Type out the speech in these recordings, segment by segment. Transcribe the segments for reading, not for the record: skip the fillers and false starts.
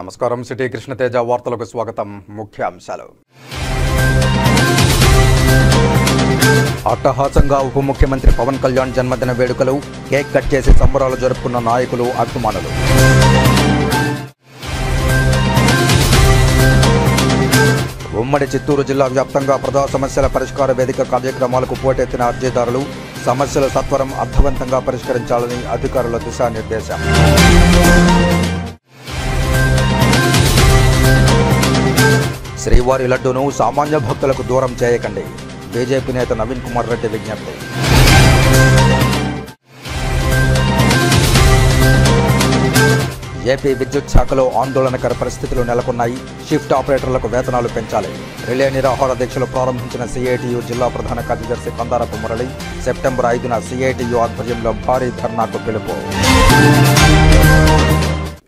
నమస్కారం. సిటీ కృష్ణతేజ వార్తలకు స్వాగతం. ముఖ్యాంశాలు. అట్టహాసంగా ఉప ముఖ్యమంత్రి పవన్ కళ్యాణ్ జన్మదిన వేడుకలు. కేక్ కట్ చేసి సంబరాలు జరుపుకున్న నాయకులు, అభిమానులు. ఉమ్మడి చిత్తూరు జిల్లా వ్యాప్తంగా ప్రజా సమస్యల పరిష్కార వేదిక కార్యక్రమాలకు పోటెత్తిన అర్జీదారులు. సమస్యలు సత్వరం అర్థవంతంగా పరిష్కరించాలని అధికారుల దిశానిర్దేశం. శ్రీవారి లడ్డూను సామాన్య భక్తులకు దూరం చేయకండి. బీజేపీ నేత నవీన్ కుమార్ రెడ్డి విజ్ఞప్తి. ఏపీ విద్యుత్ శాఖలో ఆందోళనకర పరిస్థితులు నెలకొన్నాయి. షిఫ్ట్ ఆపరేటర్లకు వేతనాలు పెంచాలి. రిలే నిరాహార దీక్షలు ప్రారంభించిన సిఐటియు జిల్లా ప్రధాన కార్యదర్శి కందారపు మురళి. సెప్టెంబర్ 5న సిఐటియు ఆధ్వర్యంలో భారీ ధర్నాకు పిలుపు.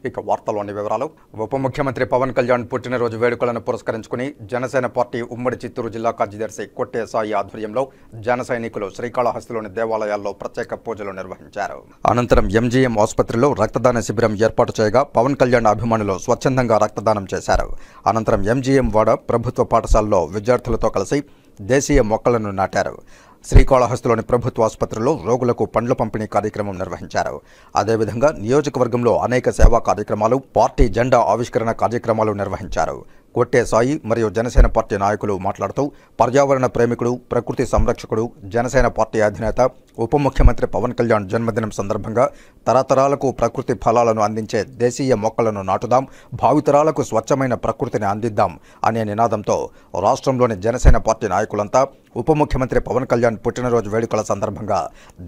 ఇక వార్తలోని వివరాలు. ఉప ముఖ్యమంత్రి పవన్ కళ్యాణ్ పుట్టినరోజు వేడుకలను పురస్కరించుకుని జనసేన పార్టీ ఉమ్మడి చిత్తూరు జిల్లా కార్యదర్శి కొట్టే సాయి ఆధ్వర్యంలో జన సైనికులు శ్రీకాళహస్తిలోని దేవాలయాల్లో ప్రత్యేక పూజలు నిర్వహించారు. అనంతరం ఎంజీఎం ఆసుపత్రిలో రక్తదాన శిబిరం ఏర్పాటు చేయగా పవన్ కళ్యాణ్ అభిమానులు స్వచ్ఛందంగా రక్తదానం చేశారు. అనంతరం ఎంజీఎం వాడ ప్రభుత్వ పాఠశాలలో విద్యార్థులతో కలిసి దేశీయ మొక్కలను నాటారు. శ్రీకాళహస్తిలోని ప్రభుత్వ ఆసుపత్రిలో రోగులకు పండ్ల పంపిణీ కార్యక్రమం నిర్వహించారు. అదేవిధంగా నియోజకవర్గంలో అనేక సేవా కార్యక్రమాలు, పార్టీ జెండా ఆవిష్కరణ కార్యక్రమాలు నిర్వహించారు. కొట్టే సాయి మరియు జనసేన పార్టీ నాయకులు మాట్లాడుతూ పర్యావరణ ప్రేమికుడు, ప్రకృతి సంరక్షకుడు, జనసేన పార్టీ అధినేత ఉప ముఖ్యమంత్రి పవన్ కళ్యాణ్ జన్మదినం సందర్భంగా తరతరాలకు ప్రకృతి ఫలాలను అందించే దేశీయ మొక్కలను నాటుదాం, భావితరాలకు స్వచ్ఛమైన ప్రకృతిని అందిద్దాం అనే నినాదంతో రాష్ట్రంలోని జనసేన పార్టీ నాయకులంతా ఉప ముఖ్యమంత్రి పవన్ కళ్యాణ్ పుట్టినరోజు వేడుకల సందర్భంగా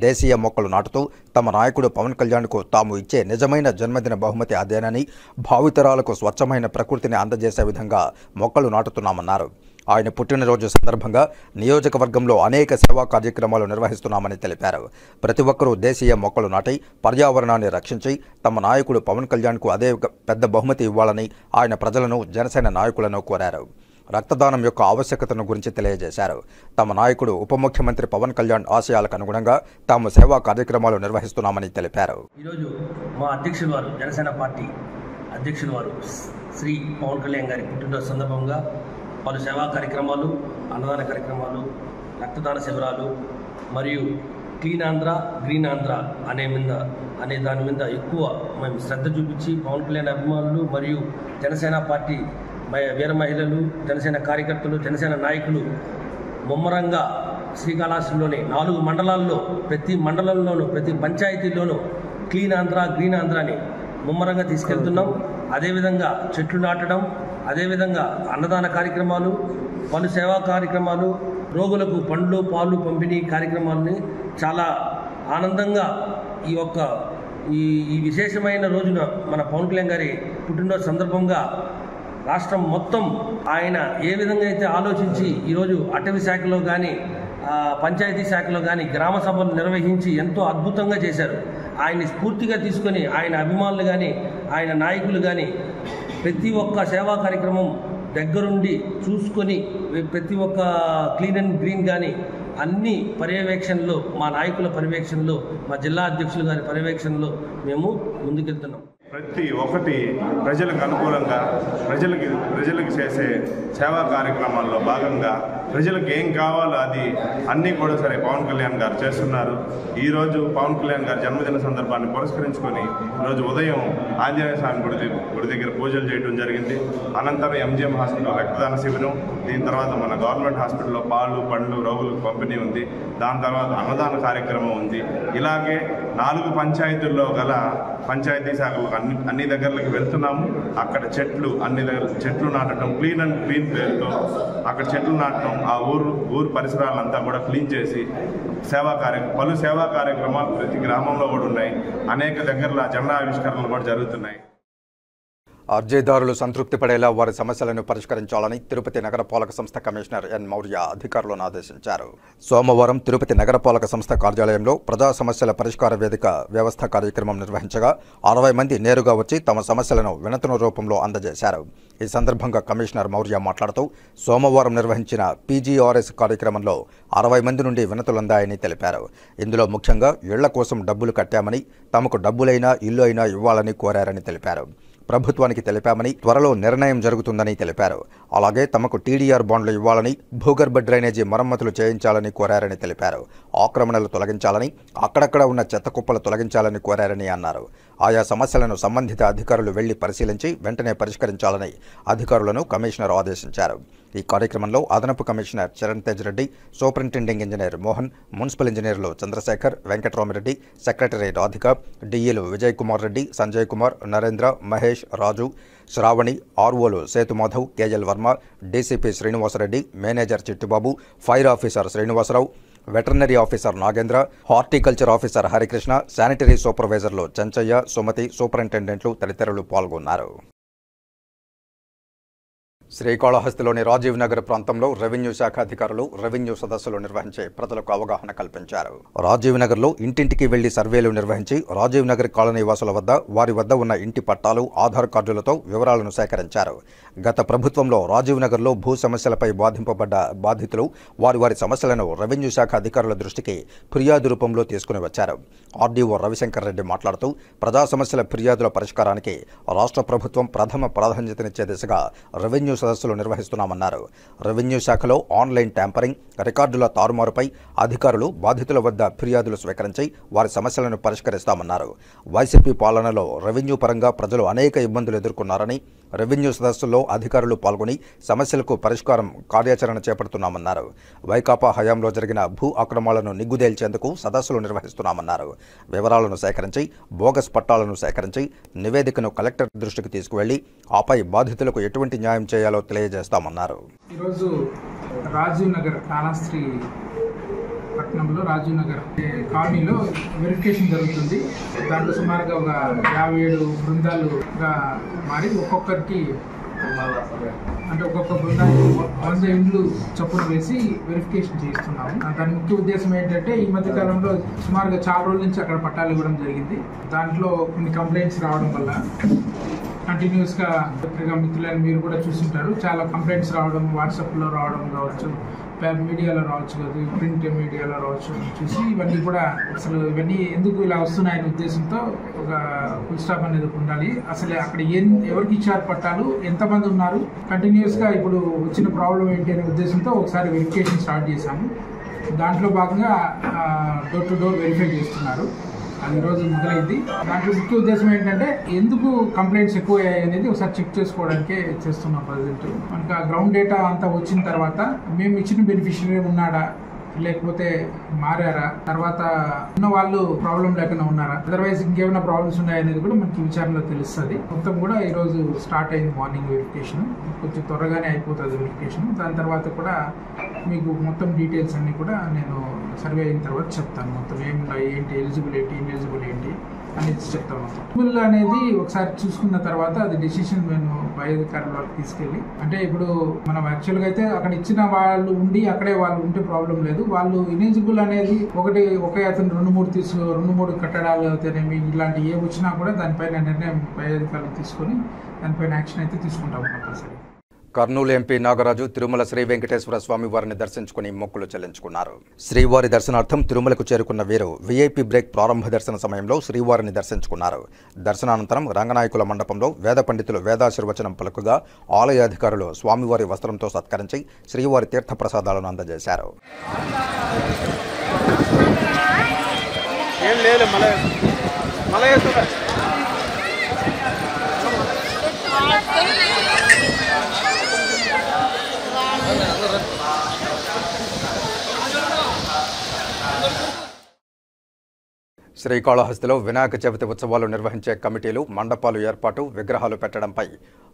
దేశీయ మొక్కలు నాటుతూ తమ నాయకుడు పవన్ కళ్యాణ్కు తాము ఇచ్చే నిజమైన జన్మదిన బహుమతి అదేనని, భావితరాలకు స్వచ్ఛమైన ప్రకృతిని అందజేసే విధంగా మొక్కలు నాటుతున్నామన్నారు. ఆయన పుట్టినరోజు సందర్భంగా నియోజకవర్గంలో అనేక సేవా కార్యక్రమాలు నిర్వహిస్తున్నామని తెలిపారు. ప్రతి ఒక్కరూ దేశీయ మొక్కలు నాటి పర్యావరణాన్ని రక్షించి తమ నాయకుడు పవన్ కళ్యాణ్కు అదే పెద్ద బహుమతి ఇవ్వాలని ఆయన ప్రజలను, జనసేన నాయకులను కోరారు. రక్తదానం యొక్క ఆవశ్యకతను గురించి తెలియజేశారు. తమ నాయకుడు ఉప ముఖ్యమంత్రి పవన్ కళ్యాణ్ ఆశయాలకు అనుగుణంగా తాము సేవా కార్యక్రమాలు నిర్వహిస్తున్నామని తెలిపారు. ఈరోజు మా అధ్యక్షులు వారు, జనసేన పార్టీ అధ్యక్షులు వారు శ్రీ పవన్ కళ్యాణ్ గారి పుట్టినరోజు సందర్భంగా పలు సేవా కార్యక్రమాలు, అన్నదాన కార్యక్రమాలు, రక్తదాన శిబిరాలు మరియు క్లీన్ ఆంధ్ర, గ్రీన్ ఆంధ్ర అనే దాని మీద ఎక్కువ మేము శ్రద్ధ చూపించి పవన్ కళ్యాణ్ అభిమానులు మరియు జనసేన పార్టీ వీర మహిళలు, జనసేన కార్యకర్తలు, జనసేన నాయకులు ముమ్మరంగా శ్రీకాళహస్తిలోని 4 మండలాల్లో ప్రతి మండలంలోనూ ప్రతి పంచాయతీలోనూ క్లీన్ ఆంధ్ర, గ్రీన్ ఆంధ్రాని ముమ్మరంగా తీసుకెళ్తున్నాం. అదేవిధంగా చెట్లు నాటడం, అదేవిధంగా అన్నదాన కార్యక్రమాలు, పలు సేవా కార్యక్రమాలు, రోగులకు పండ్లు, పాలు పంపిణీ కార్యక్రమాలని చాలా ఆనందంగా ఈ విశేషమైన రోజున మన పవన్ కళ్యాణ్ గారి పుట్టినరోజు సందర్భంగా రాష్ట్రం మొత్తం ఆయన ఏ విధంగా అయితే ఆలోచించి ఈరోజు అటవీ శాఖలో కానీ, పంచాయతీ శాఖలో కానీ గ్రామ సభలు నిర్వహించి ఎంతో అద్భుతంగా చేశారు. ఆయన్ని స్ఫూర్తిగా తీసుకొని ఆయన అభిమానులు కానీ, ఆయన నాయకులు కానీ ప్రతి ఒక్క సేవా కార్యక్రమం దగ్గరుండి చూసుకొని ప్రతి ఒక్క క్లీన్ అండ్ గ్రీన్ కానీ అన్ని పర్యవేక్షణలో, మా నాయకుల పర్యవేక్షణలో, మా జిల్లా అధ్యక్షులు గారి పర్యవేక్షణలో మేము ముందుకెళ్తున్నాం. ప్రతి ఒక్కటి ప్రజలకు అనుకూలంగా ప్రజలకు చేసే సేవా కార్యక్రమాల్లో భాగంగా ప్రజలకు ఏం కావాలో అది అన్నీ కూడా సరే పవన్ కళ్యాణ్ గారు చేస్తున్నారు. ఈరోజు పవన్ కళ్యాణ్ గారి జన్మదిన సందర్భాన్ని పురస్కరించుకొని ఈరోజు ఉదయం ఆంజనేయ స్వామి గుడి దగ్గర పూజలు చేయడం జరిగింది. అనంతరం ఎంజీఎం హాస్పిటల్ రక్తదాన శిబిరం, దీని తర్వాత మన గవర్నమెంట్ హాస్పిటల్లో పాలు, పండ్లు రోగులకు పంపిణీ ఉంది. దాని తర్వాత అన్నదాన కార్యక్రమం ఉంది. ఇలాగే 4 పంచాయతీల్లో గల పంచాయతీ శాఖలకు అన్ని దగ్గరలకు వెళ్తున్నాము. అక్కడ అన్ని దగ్గర చెట్లు నాటడం, క్లీన్ అండ్ గ్రీన్ పేరుతో అక్కడ చెట్లు నాటడం, ఆ ఊరు పరిసరాలంతా కూడా క్లీన్ చేసి పలు సేవా కార్యక్రమాలు ప్రతి గ్రామంలో కూడా ఉన్నాయి. అనేక దగ్గరలో జెండా ఆవిష్కరణలు కూడా జరుగుతున్నాయి. అర్జీదారులు సంతృప్తి పడేలా వారి సమస్యలను పరిష్కరించాలని తిరుపతి నగరపాలక సంస్థ కమిషనర్ ఎన్ మౌర్య అధికారులను ఆదేశించారు. సోమవారం తిరుపతి నగరపాలక సంస్థ కార్యాలయంలో ప్రజా సమస్యల పరిష్కార వేదిక వ్యవస్థ కార్యక్రమం నిర్వహించగా 60 మంది నేరుగా వచ్చి తమ సమస్యలను వినతుల రూపంలో అందజేశారు. ఈ సందర్భంగా కమిషనర్ మౌర్య మాట్లాడుతూ సోమవారం నిర్వహించిన పీజీఆర్ఎస్ కార్యక్రమంలో 60 మంది నుండి వినతులందాయని తెలిపారు. ఇందులో ముఖ్యంగా ఇళ్ల కోసం డబ్బులు కట్టామని, తమకు డబ్బులైనా ఇల్లు అయినా ఇవ్వాలని కోరారని తెలిపారు. ప్రభుత్వానికి తెలిపామని, త్వరలో నిర్ణయం జరుగుతుందని తెలిపారు. అలాగే తమకు టీడీఆర్ బాండ్లు ఇవ్వాలని, భూగర్భ డ్రైనేజీ మరమ్మతులు చేయించాలని కోరారని తెలిపారు. ఆక్రమణలు తొలగించాలని, అక్కడక్కడ ఉన్న చెత్త కుప్పలు తొలగించాలని కోరారని అన్నారు. ఆయా సమస్యలను సంబంధిత అధికారులు వెళ్లి పరిశీలించి వెంటనే పరిష్కరించాలని అధికారులను కమిషనర్ ఆదేశించారు. ఈ కార్యక్రమంలో అదనపు commissioner Charan Tej Reddy, superintending engineer Mohan, municipal ఇంజనీర్లు చంద్రశేఖర్, వెంకటరామిరెడ్డి, సెక్రటరీ రాధిక, డిఈలు విజయ్ కుమార్ రెడ్డి, సంజయ్ కుమార్, నరేంద్ర, మహేష్, రాజు, శ్రావణి, ఆర్ఓలు Sethumadhav, KL Varma, DCP Srinivasareddy, manager Chittubabu, fire officer Srinivasarao, veterinary officer Nagendra, horticulture officer Harikrishna, sanitary సూపర్వైజర్లు చెంచయ్య, సుమతి, సూపరింటెండెంట్లు తదితరులు పాల్గొన్నారు. శ్రీకాళహస్తిలోని రాజీవ్ నగర్ ప్రాంతంలో రెవెన్యూ శాఖ అధికారులు రెవెన్యూ సదస్సులు నిర్వహించి ప్రజలకు అవగాహన కల్పించారు. రాజీవ్ నగర్లో ఇంటింటికి వెళ్లి సర్వేలు నిర్వహించి రాజీవ్ నగర్ కాలనీ వాసుల వద్ద వారి వద్ద ఉన్న ఇంటి పట్టాలు, ఆధార్ కార్డులతో వివరాలను సేకరించారు. గత ప్రభుత్వంలో రాజీవ్ నగర్లో భూ సమస్యలపై బాధింపబడ్డ బాధితులు వారి సమస్యలను రెవెన్యూ శాఖ అధికారుల దృష్టికి ఫిర్యాదు రూపంలో తీసుకుని వచ్చారు. ఆర్డీఓ రవిశంకర్ రెడ్డి మాట్లాడుతూ ప్రజా సమస్యల ఫిర్యాదుల పరిష్కారానికి రాష్ట్ర ప్రభుత్వం ప్రథమ ప్రాధాన్యతనిచ్చే దిశగా రెవెన్యూ సదస్సులు నిర్వహిస్తున్నామన్నారు. రెవెన్యూ శాఖలో ఆన్లైన్ ట్యాంపరింగ్, రికార్డుల తారుమారుపై అధికారులు బాధితుల వద్ద ఫిర్యాదులు స్వీకరించి వారి సమస్యలను పరిష్కరిస్తామన్నారు. వైసీపీ పాలనలో రెవెన్యూ పరంగా ప్రజలు అనేక ఇబ్బందులు ఎదుర్కొన్నారని, రెవెన్యూ సదస్సుల్లో అధికారులు పాల్గొని సమస్యలకు పరిష్కారం కార్యాచరణ చేపడుతున్నామన్నారు. వైకాపా హయాంలో జరిగిన భూ అక్రమాలను నిగ్గుదేల్చేందుకు సదస్సులు నిర్వహిస్తున్నామన్నారు. వివరాలను సేకరించి బోగస్ పట్టాలను సేకరించి నివేదికను కలెక్టర్ దృష్టికి తీసుకువెళ్లి ఆపై బాధితులకు ఎటువంటి న్యాయం చేయాలో తెలియజేస్తామన్నారు. ఈరోజు రాజీవ్ నగర్ కాళహస్తి పట్టణంలో రాజీవ్ నగర్ కాలనీలో వెరిఫికేషన్ జరుగుతుంది. దాంట్లో సుమారుగా ఒక 57 బృందాలుగా మారి ఒక్కొక్కరికి అంటే ఒక్కొక్క బృందానికి 100 ఇండ్లు చొప్పున వేసి వెరిఫికేషన్ చేస్తున్నాము. దాని ముఖ్య ఉద్దేశం ఏంటంటే ఈ మధ్య కాలంలో సుమారుగా చాలా రోజుల నుంచి అక్కడ పట్టాలు ఇవ్వడం జరిగింది. దాంట్లో కొన్ని కంప్లైంట్స్ రావడం వల్ల కంటిన్యూస్గా మిత్రులని మీరు కూడా చూస్తుంటారు, చాలా కంప్లైంట్స్ రావడం, వాట్సాప్లో రావడం కావచ్చు, మీడియాలో రావచ్చు కదా, ప్రింట్ మీడియాలో రావచ్చు, చూసి ఇవన్నీ కూడా అసలు ఇవన్నీ ఎందుకు ఇలా వస్తున్నాయనే ఉద్దేశంతో ఒక ఫుల్ స్టాప్ అనేది ఉండాలి. అసలు అక్కడ ఎవరికి ఇచ్చారు పట్టాలు, ఎంతమంది ఉన్నారు, కంటిన్యూస్గా ఇప్పుడు వచ్చిన ప్రాబ్లం ఏంటి అనే ఉద్దేశంతో ఒకసారి వెరిఫికేషన్ స్టార్ట్ చేశాము. దాంట్లో భాగంగా డోర్ టు డోర్ వెరిఫై చేస్తున్నారు. అది ఈరోజు మొదలైంది. దాంట్లో ముఖ్య ఉద్దేశం ఏంటంటే ఎందుకు కంప్లైంట్స్ ఎక్కువ అయ్యాయి అనేది ఒకసారి చెక్ చేసుకోవడానికే చేస్తున్నాం. ప్రజెంట్ మనకు ఆ గ్రౌండ్ డేటా అంతా వచ్చిన తర్వాత మేము ఇచ్చిన బెనిఫిషియరీ ఉన్నాడా, లేకపోతే మారారా, తర్వాత ఉన్న వాళ్ళు ప్రాబ్లం లేకుండా ఉన్నారా, అదర్వైజ్ ఇంకేమైనా ప్రాబ్లమ్స్ ఉన్నాయనేది కూడా మనకి విచారణలో తెలుస్తుంది. మొత్తం కూడా ఈరోజు స్టార్ట్ అయింది మార్నింగ్ వెరిఫికేషన్. కొంచెం త్వరగానే అయిపోతుంది వెరిఫికేషన్. దాని తర్వాత కూడా మీకు మొత్తం డీటెయిల్స్ అన్నీ కూడా నేను సర్వే అయిన తర్వాత చెప్తాను. మొత్తం ఏమున్నాయి, ఏంటి, ఎలిజిబుల్ ఏంటి అనేది చెప్తాను. ఎలిజిబుల్ అనేది ఒకసారి చూసుకున్న తర్వాత అది డెసిషన్ నేను పై అధికారుల వరకు తీసుకెళ్ళి, అంటే ఇప్పుడు మనం యాక్చువల్గా అయితే అక్కడ ఇచ్చిన వాళ్ళు ఉండి అక్కడే వాళ్ళు ఉంటే ప్రాబ్లం లేదు. వాళ్ళు ఇనెలిజిబుల్ అనేది ఒకే అతను 2-3 కట్టడాలు అయితేనేమి ఇలాంటి ఏ వచ్చినా కూడా దానిపైన నిర్ణయం పై అధికారులు తీసుకొని దానిపైన యాక్షన్ అయితే తీసుకుంటాము కంపల్సరీ. కర్నూలు ఎంపీ నాగరాజు తిరుమల శ్రీ వెంకటేశ్వర స్వామి వారిని దర్శించుకుని మొక్కులు చెల్లించుకున్నారు. శ్రీవారి దర్శనార్థం తిరుమలకు చేరుకున్న వీరు వీఐపీ బ్రేక్ ప్రారంభ దర్శన సమయంలో శ్రీవారిని దర్శించుకున్నారు. దర్శనానంతరం రంగనాయకుల మండపంలో వేద పండితులు వేదాశీర్వచనం పలుకుగా ఆలయ అధికారులు స్వామివారి వస్త్రంతో సత్కరించి శ్రీవారి తీర్థ ప్రసాదాలను అందజేశారు. శ్రీకాళహస్తిలో వినాయక చవితి ఉత్సవాలు నిర్వహించే కమిటీలు, మండపాలు ఏర్పాటు, విగ్రహాలు పెట్టడంపై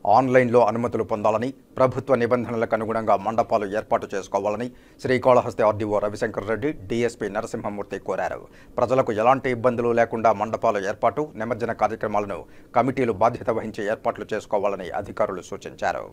ఆన్లైన్లో అనుమతులు పొందాలని, ప్రభుత్వ నిబంధనలకు అనుగుణంగా మండపాలు ఏర్పాటు చేసుకోవాలని శ్రీకాళహస్తి ఆర్డీఓ రవిశంకర్ రెడ్డి, డీఎస్పీ నరసింహమూర్తి కోరారు. ప్రజలకు ఎలాంటి ఇబ్బందులు లేకుండా మండపాల ఏర్పాటు, నిమజ్జన కార్యక్రమాలను కమిటీలు బాధ్యత వహించి ఏర్పాట్లు చేసుకోవాలని అధికారులు సూచించారు.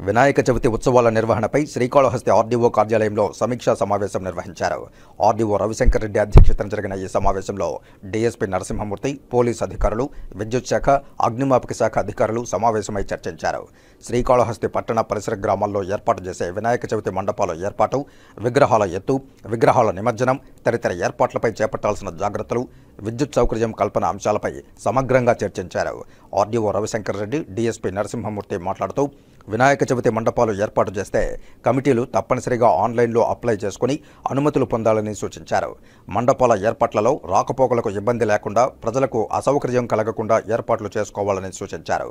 వినాయక చవితి ఉత్సవాల నిర్వహణపై శ్రీకాళహస్తి ఆర్డీఓ కార్యాలయంలో సమీక్షా సమావేశం నిర్వహించారు. ఆర్డీఓ రవిశంకర్ రెడ్డి అధ్యక్షతన జరిగిన ఈ సమావేశంలో డీఎస్పీ నరసింహమూర్తి, పోలీస్ అధికారులు, విద్యుత్ శాఖ, అగ్నిమాపక శాఖ అధికారులు సమావేశమై చర్చించారు. శ్రీకాళహస్తి పట్టణ పరిసర గ్రామాల్లో ఏర్పాటు చేసే వినాయక చవితి మండపాల ఏర్పాటు, విగ్రహాల ఎత్తు, విగ్రహాల నిమజ్జనం తదితర ఏర్పాట్లపై చేపట్టాల్సిన జాగ్రత్తలు, విద్యుత్ సౌకర్యం కల్పన అంశాలపై సమగ్రంగా చర్చించారు. ఆర్డీఓ రవిశంకర్ రెడ్డి, డీఎస్పీ నరసింహమూర్తి మాట్లాడుతూ వినాయక చవితి మండపాలు ఏర్పాటు చేస్తే కమిటీలు తప్పనిసరిగా ఆన్లైన్లో అప్లై చేసుకుని అనుమతులు పొందాలని సూచించారు. మండపాల ఏర్పాట్లలో రాకపోకలకు ఇబ్బంది లేకుండా ప్రజలకు అసౌకర్యం కలగకుండా ఏర్పాట్లు చేసుకోవాలని సూచించారు.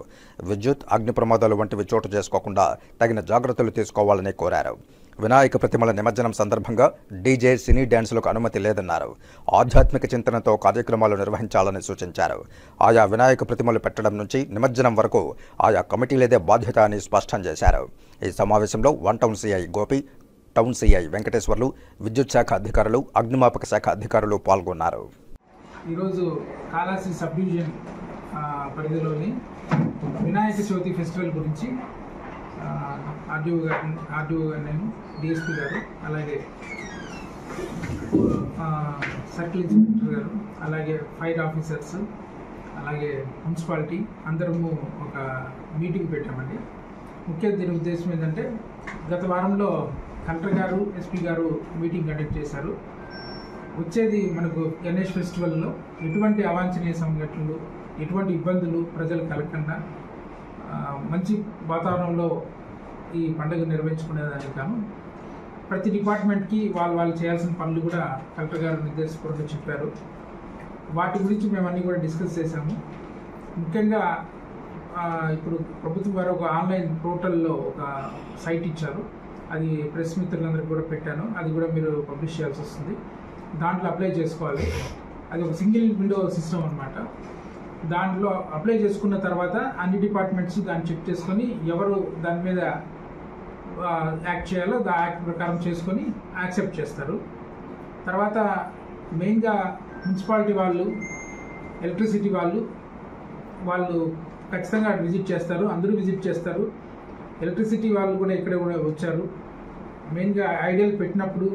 విద్యుత్, అగ్ని ప్రమాదాలు వంటివి చోటు చేసుకోకుండా తగిన జాగ్రత్తలు తీసుకోవాలని కోరారు. వినాయక ప్రతిమల నిమజ్జనం సందర్భంగా డీజే, సినీ డ్యాన్సులకు అనుమతి లేదన్నారు. ఆధ్యాత్మిక చింతనతో కార్యక్రమాలు నిర్వహించాలని సూచించారు. ఆయా వినాయక ప్రతిమలు పెట్టడం నుంచి నిమజ్జనం వరకు ఆయా కమిటీలేదే బాధ్యత అని స్పష్టం చేశారు. ఈ సమావేశంలో one town CI Gopi, town CI Venkateswarlu, విద్యుత్ శాఖ అధికారులు, అగ్నిమాపక శాఖ అధికారులు పాల్గొన్నారు. ఈరోజు కాళహస్తి సబ్ డివిజన్ పరిధిలోని వినాయక చవితి ఫెస్టివల్ గురించి ఆర్డీఓ గారు, నేను డిఎస్పీ గారు, అలాగే సర్కిల్ ఇన్స్పెక్టర్ గారు, అలాగే ఫైర్ ఆఫీసర్స్, అలాగే మున్సిపాలిటీ అందరము ఒక మీటింగ్ పెట్టామండి. ముఖ్య దీని ఉద్దేశం ఏంటంటే, గత వారంలో కలెక్టర్ గారు, ఎస్పీ గారు మీటింగ్ కండక్ట్ చేశారు. వచ్చేది మనకు గణేష్ ఫెస్టివల్లో ఎటువంటి అవాంఛనీయ సంఘటనలు, ఎటువంటి ఇబ్బందులు ప్రజలు కలగకుండా మంచి వాతావరణంలో ఈ పండుగ నిర్వహించుకునేదానికి గాను ప్రతి డిపార్ట్మెంట్కి వాళ్ళు చేయాల్సిన పనులు కూడా కలెక్టర్ గారు నిర్దేశపూర్వకంగా చెప్పారు. వాటి గురించి మేము అన్నీ కూడా డిస్కస్ చేశాము. ముఖ్యంగా ఇప్పుడు ప్రభుత్వం వారు ఒక ఆన్లైన్ పోర్టల్లో ఒక సైట్ ఇచ్చారు. అది ప్రెస్ మిత్రులందరికీ కూడా పెట్టాను. అది కూడా మీరు పబ్లిష్ చేయాల్సి వస్తుంది. దాంట్లో అప్లై చేసుకోవాలి. అది ఒక సింగిల్ విండో సిస్టమ్ అన్నమాట. దాంట్లో అప్లై చేసుకున్న తర్వాత అన్ని డిపార్ట్మెంట్స్ దాన్ని చెక్ చేసుకొని ఎవరు దాని మీద యాక్ట్ చేయాలో ఆ యాక్ట్ ప్రకారం చేసుకొని యాక్సెప్ట్ చేస్తారు. తర్వాత మెయిన్గా మున్సిపాలిటీ వాళ్ళు, ఎలక్ట్రిసిటీ వాళ్ళు ఖచ్చితంగా విజిట్ చేస్తారు. అందరూ విజిట్ చేస్తారు. ఎలక్ట్రిసిటీ వాళ్ళు కూడా ఇక్కడ కూడా వచ్చారు. మెయిన్గా ఐడియల్ పెట్టినప్పుడు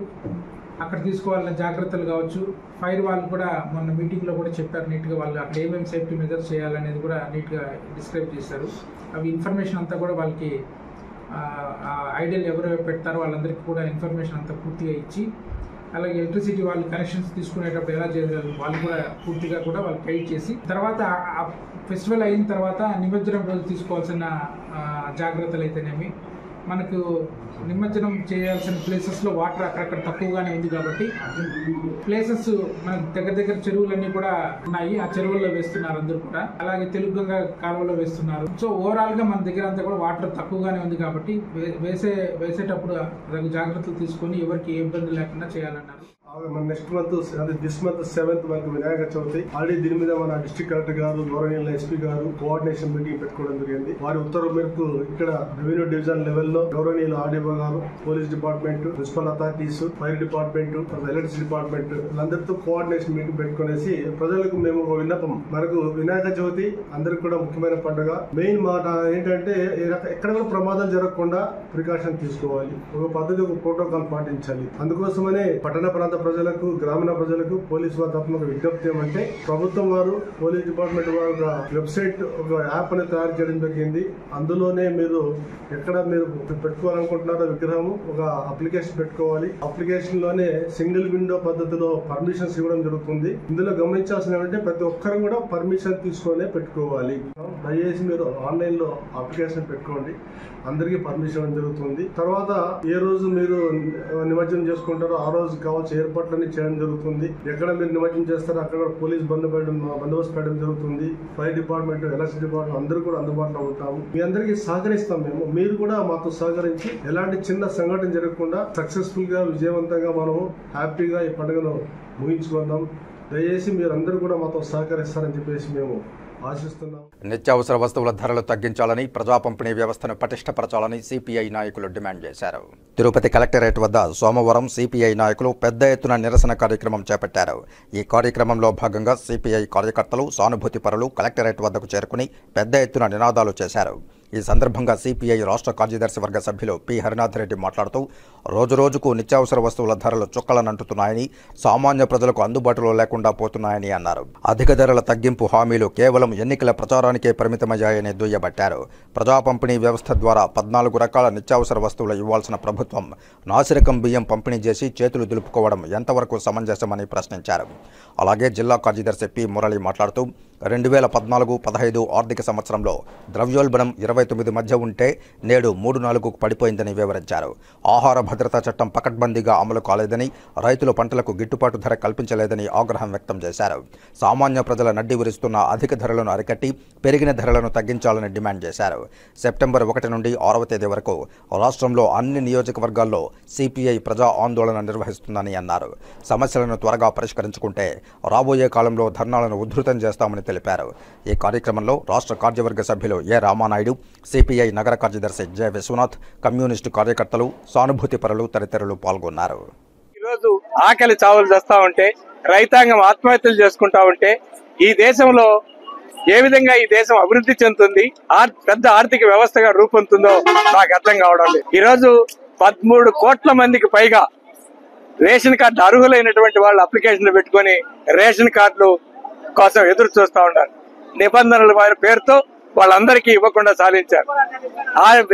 అక్కడ తీసుకోవాలన్న జాగ్రత్తలు కావచ్చు. ఫైర్ వాళ్ళు కూడా మొన్న మీటింగ్లో కూడా చెప్పారు నీట్గా. వాళ్ళు అక్కడ ఏమేమి సేఫ్టీ మెజర్స్ చేయాలనేది కూడా నీట్గా డిస్క్రైబ్ చేశారు. అవి ఇన్ఫర్మేషన్ అంతా కూడా వాళ్ళకి ఐడియల్ ఎవరెవరు పెడతారో వాళ్ళందరికీ కూడా ఇన్ఫర్మేషన్ అంతా పూర్తిగా ఇచ్చి, అలాగే ఎలక్ట్రిసిటీ వాళ్ళు కనెక్షన్స్ తీసుకునేటప్పుడు ఎలా చేయగలరు వాళ్ళు కూడా పూర్తిగా కూడా వాళ్ళు గైడ్ చేసి, తర్వాత ఫెస్టివల్ అయిన తర్వాత నిమజ్జనం రోజు తీసుకోవాల్సిన జాగ్రత్తలు అయితేనేమి, మనకు నిమజ్జనం చేయాల్సిన ప్లేసెస్లో వాటర్ అక్కడక్కడ తక్కువగానే ఉంది కాబట్టి ప్లేసెస్ మనకు దగ్గర చెరువులన్నీ కూడా ఉన్నాయి. ఆ చెరువుల్లో వేస్తున్నారు అందరూ కూడా. అలాగే తెలుగుగంగా కాలువలో వేస్తున్నారు. సో ఓవరాల్గా మన దగ్గర అంతా కూడా వాటర్ తక్కువగానే ఉంది కాబట్టి వేసేటప్పుడు జాగ్రత్తలు తీసుకొని ఎవరికి ఏ ఇబ్బంది లేకుండా చేయాలన్నారు. మన నెక్స్ట్ మంత్ అంటే దిస్ మంత్ 7th మనకు వినాయక చవితి. ఆల్రెడీ దీని మీద మన డిస్ట్రిక్ట్ కలెక్టర్ గారు, గౌరవనీయుల ఎస్పీ గారు కోఆర్డినేషన్ మీటింగ్ పెట్టుకోవడం జరిగింది. వారి ఉత్తర్వు మేరకు ఇక్కడ రెవెన్యూ డివిజన్ లెవెల్లో గౌరవనీయుల ఆర్డీఓ గారు, police department, municipal authorities, fire department, electricity department వీళ్ళందరితో కోఆర్డినేషన్ మీటింగ్ పెట్టుకునేసి ప్రజలకు మేము ఒక విన్నపం, మనకు వినాయక చవితి అందరికి కూడా ముఖ్యమైన పండుగ. మెయిన్ మాట ఏంటంటే ఎక్కడ కూడా ప్రమాదాలు జరగకుండా ప్రికాషన్ తీసుకోవాలి. ఒక పద్ధతి, ఒక ప్రోటోకాల్ పాటించాలి. అందుకోసమనే పట్టణ ప్రాంత ప్రజలకు, గ్రామీణ ప్రజలకు పోలీసు వారి తరఫున ఒక విజ్ఞప్తి ఏమంటే, ప్రభుత్వం వారు, పోలీస్ డిపార్ట్మెంట్ వారు ఒక వెబ్సైట్, ఒక యాప్ అనేది తయారు చేయడం జరిగింది. అందులోనే మీరు ఎక్కడ మీరు పెట్టుకోవాలనుకుంటున్నారో విగ్రహం ఒక అప్లికేషన్ పెట్టుకోవాలి. అప్లికేషన్ లోనే సింగిల్ విండో పద్ధతిలో పర్మిషన్స్ ఇవ్వడం జరుగుతుంది. ఇందులో గమనించాల్సిన ఏమంటే ప్రతి ఒక్కరు కూడా పర్మిషన్ తీసుకునే పెట్టుకోవాలి. దయచేసి మీరు ఆన్లైన్ లో అప్లికేషన్ పెట్టుకోండి. అందరికీ పర్మిషన్ ఇవ్వడం జరుగుతుంది. తర్వాత ఏ రోజు మీరు నిమజ్జనం చేసుకుంటారో ఆ రోజు కావాల్సిన ఏర్పాట్లన్నీ చేయడం జరుగుతుంది. ఎక్కడ మీరు నిమజ్జనం చేస్తారో అక్కడ పోలీస్ బందోబస్తు పెట్టడం జరుగుతుంది. ఫైర్ డిపార్ట్మెంట్, ఎలక్ట్రిసిటీ డిపార్ట్మెంట్ అందరూ కూడా అందుబాటులో ఉంటాము. మీ అందరికీ సహకరిస్తాం మేము. మీరు కూడా మాతో సహకరించి ఎలాంటి చిన్న సంఘటన జరగకుండా సక్సెస్ఫుల్ గా, విజయవంతంగా మనము హ్యాపీగా ఈ పండుగను ముగించుకుందాం. దయచేసి మీరందరూ కూడా మాతో సహకరిస్తారని చెప్పేసి మేము ఆశిస్తున్నాం. నిత్యావసర వస్తువుల ధరలు తగ్గించాలని, ప్రజా పంపిణీ వ్యవస్థను పటిష్టపరచాలని సిపిఐ నాయకులు డిమాండ్ చేశారు. తిరుపతి కలెక్టరేట్ వద్ద సోమవారం సిపిఐ నాయకులు పెద్ద ఎత్తున నిరసన కార్యక్రమం చేపట్టారు. ఈ కార్యక్రమంలో భాగంగా సిపిఐ కార్యకర్తలు, సానుభూతి పరులు కలెక్టరేట్ వద్దకు చేరుకుని పెద్ద ఎత్తున నినాదాలు చేశారు. ఈ సందర్భంగా సిపిఐ రాష్ట్ర కార్యదర్శి వర్గ సభ్యులు పి హరినాథ్ రెడ్డి మాట్లాడుతూ రోజురోజుకు నిత్యావసర వస్తువుల ధరలు చుక్కలనంటున్నాయని, సామాన్య ప్రజలకు అందుబాటులో లేకుండా పోతున్నాయని అన్నారు. అధిక ధరల తగ్గింపు హామీలు కేవలం ఎన్నికల ప్రచారానికే పరిమితమయ్యాయని దుయ్యబట్టారు. ప్రజా పంపిణీ వ్యవస్థ ద్వారా 14 రకాల నిత్యావసర వస్తువులు ఇవ్వాల్సిన ప్రభుత్వం నాసిరకం బియ్యం పంపిణీ చేసి చేతులు దులుపుకోవడం ఎంతవరకు సమంజసమని ప్రశ్నించారు. అలాగే జిల్లా కార్యదర్శి పి మురళి మాట్లాడుతూ 2014-15 ఆర్థిక సంవత్సరంలో ద్రవ్యోల్బణం 29 మధ్య ఉంటే నేడు 3-4కు పడిపోయిందని వివరించారు. ఆహార భద్రతా చట్టం పకడ్బందీగా అమలు కాలేదని, రైతుల పంటలకు గిట్టుబాటు ధర కల్పించలేదని ఆగ్రహం వ్యక్తం చేశారు. సామాన్య ప్రజల నడ్డి విరుస్తున్న అధిక ధరలను అరికట్టి పెరిగిన ధరలను తగ్గించాలని డిమాండ్ చేశారు. సెప్టెంబర్ 1 నుండి 6వ తేదీ వరకు రాష్ట్రంలో అన్ని నియోజకవర్గాల్లో సిపిఐ ప్రజా ఆందోళన నిర్వహిస్తుందని అన్నారు. సమస్యలను త్వరగా పరిష్కరించుకుంటే రాబోయే కాలంలో ధర్నాలను ఉధృతం చేస్తామని తెలిపారు. ఈ కార్యక్రమంలో రాష్ట్ర కార్యవర్గ సభ్యులు ఏ రామానాయుడు, సిపిఐ నగర కార్యదర్శి జె విశ్వనాథ్, కమ్యూనిస్టు కార్యకర్తలు, సానుభూతి పరులు తదితరులు పాల్గొన్నారు. ఈరోజు ఆకలి చావులు చేస్తా ఉంటే, రైతాంగం ఆత్మహత్యలు చేసుకుంటా ఉంటే, ఈ దేశంలో ఏ విధంగా ఈ దేశం అభివృద్ధి చెందుతుంది, పెద్ద ఆర్థిక వ్యవస్థగా రూపొందుతుందో నాకు అర్థం కావడం లేదు. ఈరోజు 13 కోట్ల మందికి పైగా రేషన్ కార్డు అర్హులైనటువంటి వాళ్ళు అప్లికేషన్లు పెట్టుకుని రేషన్ కార్డులు కోసం ఎదురు చూస్తూ ఉన్నారు. నిబంధనల వారి పేరుతో వాళ్ళందరికీ ఇవ్వకుండా సాధించారు.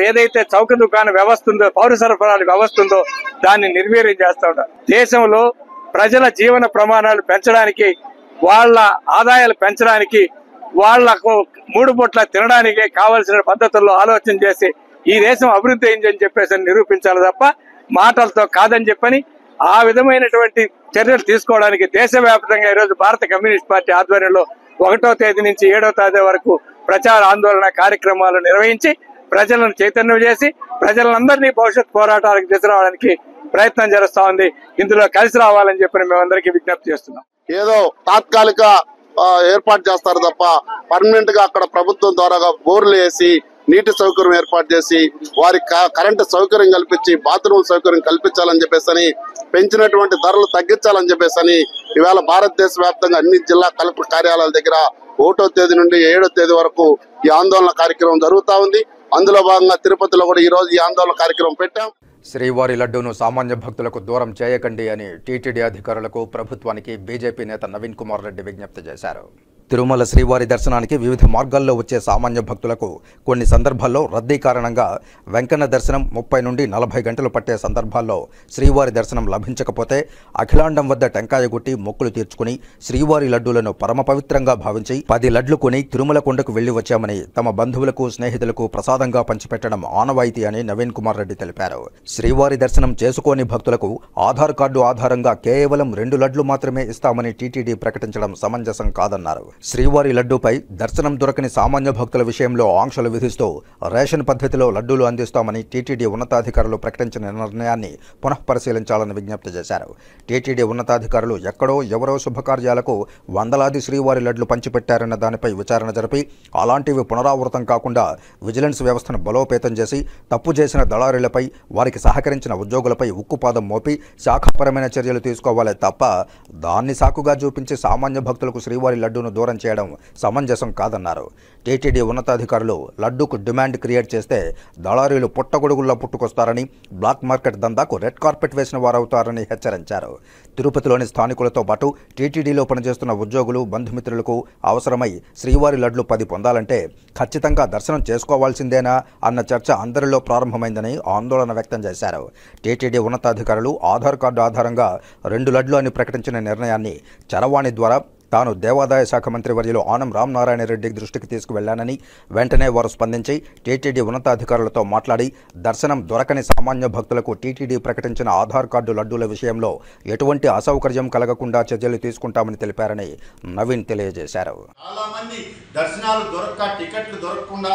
ఏదైతే చౌక దుకాణ వ్యవస్థ ఉందో, పౌర సరఫరాల వ్యవస్థ ఉందో దాన్ని నిర్వీర్యం చేస్తూ ఉన్నారు. దేశంలో ప్రజల జీవన ప్రమాణాలు పెంచడానికి, వాళ్ళ ఆదాయాలు పెంచడానికి, వాళ్లకు 3 పూట్ల తినడానికి కావలసిన పద్ధతుల్లో ఆలోచన చేసి ఈ దేశం అభివృద్ధి అయిందని చెప్పేసి నిరూపించాలి తప్ప మాటలతో కాదని చెప్పని ఆ విధమైనటువంటి చర్యలు తీసుకోవడానికి దేశవ్యాప్తంగా ఈరోజు భారత కమ్యూనిస్ట్ పార్టీ ఆధ్వర్యంలో 1వ తేదీ నుంచి 7వ తేదీ వరకు ప్రచార ఆందోళన కార్యక్రమాలు నిర్వహించి ప్రజలను చైతన్యం చేసి ప్రజలందరినీ భవిష్యత్ పోరాటాలకు తీసుకురావడానికి ప్రయత్నం చేస్తా ఉంది. ఇందులో కలిసి రావాలని చెప్పి మేమందరికీ విజ్ఞప్తి చేస్తున్నాం. ఏదో తాత్కాలిక ఏర్పాటు చేస్తారు తప్ప పర్మనెంట్ గా అక్కడ ప్రభుత్వం ద్వారా బోర్లు వేసి నీటి సౌకర్యం ఏర్పాటు చేసి వారికి కరెంటు సౌకర్యం కల్పించి బాత్రూమ్ సౌకర్యం కల్పించాలని చెప్పేసి పెంచినటువంటి ధరలు తగ్గించాలని చెప్పేసి ఇవాళ భారతదేశ వ్యాప్తంగా అన్ని జిల్లా కలెక్టర్ కార్యాలయాల దగ్గర 1వ తేదీ నుండి 7వ తేదీ వరకు ఈ ఆందోళన కార్యక్రమం జరుగుతా ఉంది. అందులో భాగంగా తిరుపతిలో కూడా ఈ రోజు ఈ ఆందోళన కార్యక్రమం పెట్టాం. శ్రీవారి లడ్డూను సామాన్య భక్తులకు దూరం చేయకండి అని టీటీడీ అధికారులకు ప్రభుత్వానికి బీజేపీ నేత నవీన్ కుమార్ రెడ్డి విజ్ఞప్తి చేశారు. తిరుమల శ్రీవారి దర్శనానికి వివిధ మార్గాల్లో వచ్చే సామాన్య భక్తులకు కొన్ని సందర్భాల్లో రద్దీ కారణంగా వెంకన్న దర్శనం 30 నుండి 40 గంటలు పట్టే సందర్భాల్లో శ్రీవారి దర్శనం లభించకపోతే అఖిలాండం వద్ద టెంకాయ గుట్టి మొక్కులు తీర్చుకుని శ్రీవారి లడ్డూలను పరమ పవిత్రంగా భావించి 10 లడ్లు కొని తిరుమల కొండకు వెళ్లి వచ్చామని తమ బంధువులకు, స్నేహితులకు ప్రసాదంగా పంచిపెట్టడం ఆనవాయితీ అని నవీన్ కుమార్ రెడ్డి తెలిపారు. శ్రీవారి దర్శనం చేసుకోని భక్తులకు ఆధార్ కార్డు ఆధారంగా కేవలం 2 లడ్లు మాత్రమే ఇస్తామని టీటీడీ ప్రకటించడం సమంజసం కాదన్నారు. శ్రీవారి లడ్డూపై దర్శనం దొరకని సామాన్య భక్తుల విషయంలో ఆంక్షలు విధిస్తూ రేషన్ పద్ధతిలో లడ్డూలు అందిస్తామని టీటీడీ ఉన్నతాధికారులు ప్రకటించిన నిర్ణయాన్ని పునఃపరిశీలించాలని విజ్ఞప్తి చేశారు. టీటీడీ ఉన్నతాధికారులు ఎక్కడో ఎవరో శుభకార్యాలకు వందలాది శ్రీవారి లడ్లు పంచిపెట్టారన్న దానిపై విచారణ జరిపి అలాంటివి పునరావృతం కాకుండా విజిలెన్స్ వ్యవస్థను బలోపేతం చేసి తప్పు చేసిన దళారీలపై, వారికి సహకరించిన ఉద్యోగులపై ఉక్కుపాదం మోపి శాఖాపరమైన చర్యలు తీసుకోవాలే తప్ప దాన్ని సాకుగా చూపించి సామాన్య భక్తులకు శ్రీవారి లడ్డూను దూరం చేయడం సమంజసం కాదన్నారు. టీటీడీ ఉన్నతాధికారులు లడ్డూకు డిమాండ్ క్రియేట్ చేస్తే దళారీలు పుట్టగొడుగుల్లో పుట్టుకొస్తారని, బ్లాక్ మార్కెట్ దందాకు రెడ్ కార్పెట్ వేసిన వారవుతారని హెచ్చరించారు. తిరుపతిలోని స్థానికులతో పాటు టీటీడీలో పనిచేస్తున్న ఉద్యోగులు, బంధుమిత్రులకు అవసరమై శ్రీవారి లడ్లు 10 పొందాలంటే ఖచ్చితంగా దర్శనం చేసుకోవాల్సిందేనా అన్న చర్చ అందరిలో ప్రారంభమైందని ఆందోళన వ్యక్తం చేశారు. టీటీడీ ఉన్నతాధికారులు ఆధార్ కార్డు ఆధారంగా 2 లడ్లు అని ప్రకటించిన నిర్ణయాన్ని చరవాణి ద్వారా తాను దేవాదాయ శాఖ మంత్రి వర్యులు ఆనం రామనారాయణ రెడ్డి దృష్టికి తీసుకువెళ్లానని, వెంటనే వారు స్పందించి టీటీడీ ఉన్నతాధికారులతో మాట్లాడి దర్శనం దొరకని సామాన్య భక్తులకు టీటీడీ ప్రకటించిన ఆధార్ కార్డు లడ్డూల విషయంలో ఎటువంటి అసౌకర్యం కలగకుండా చర్యలు తీసుకుంటామని తెలిపారని నవీన్ తెలియజేశారు. చాలా మంది దర్శనాలు దొరక్క, టికెట్లు దొరకకుండా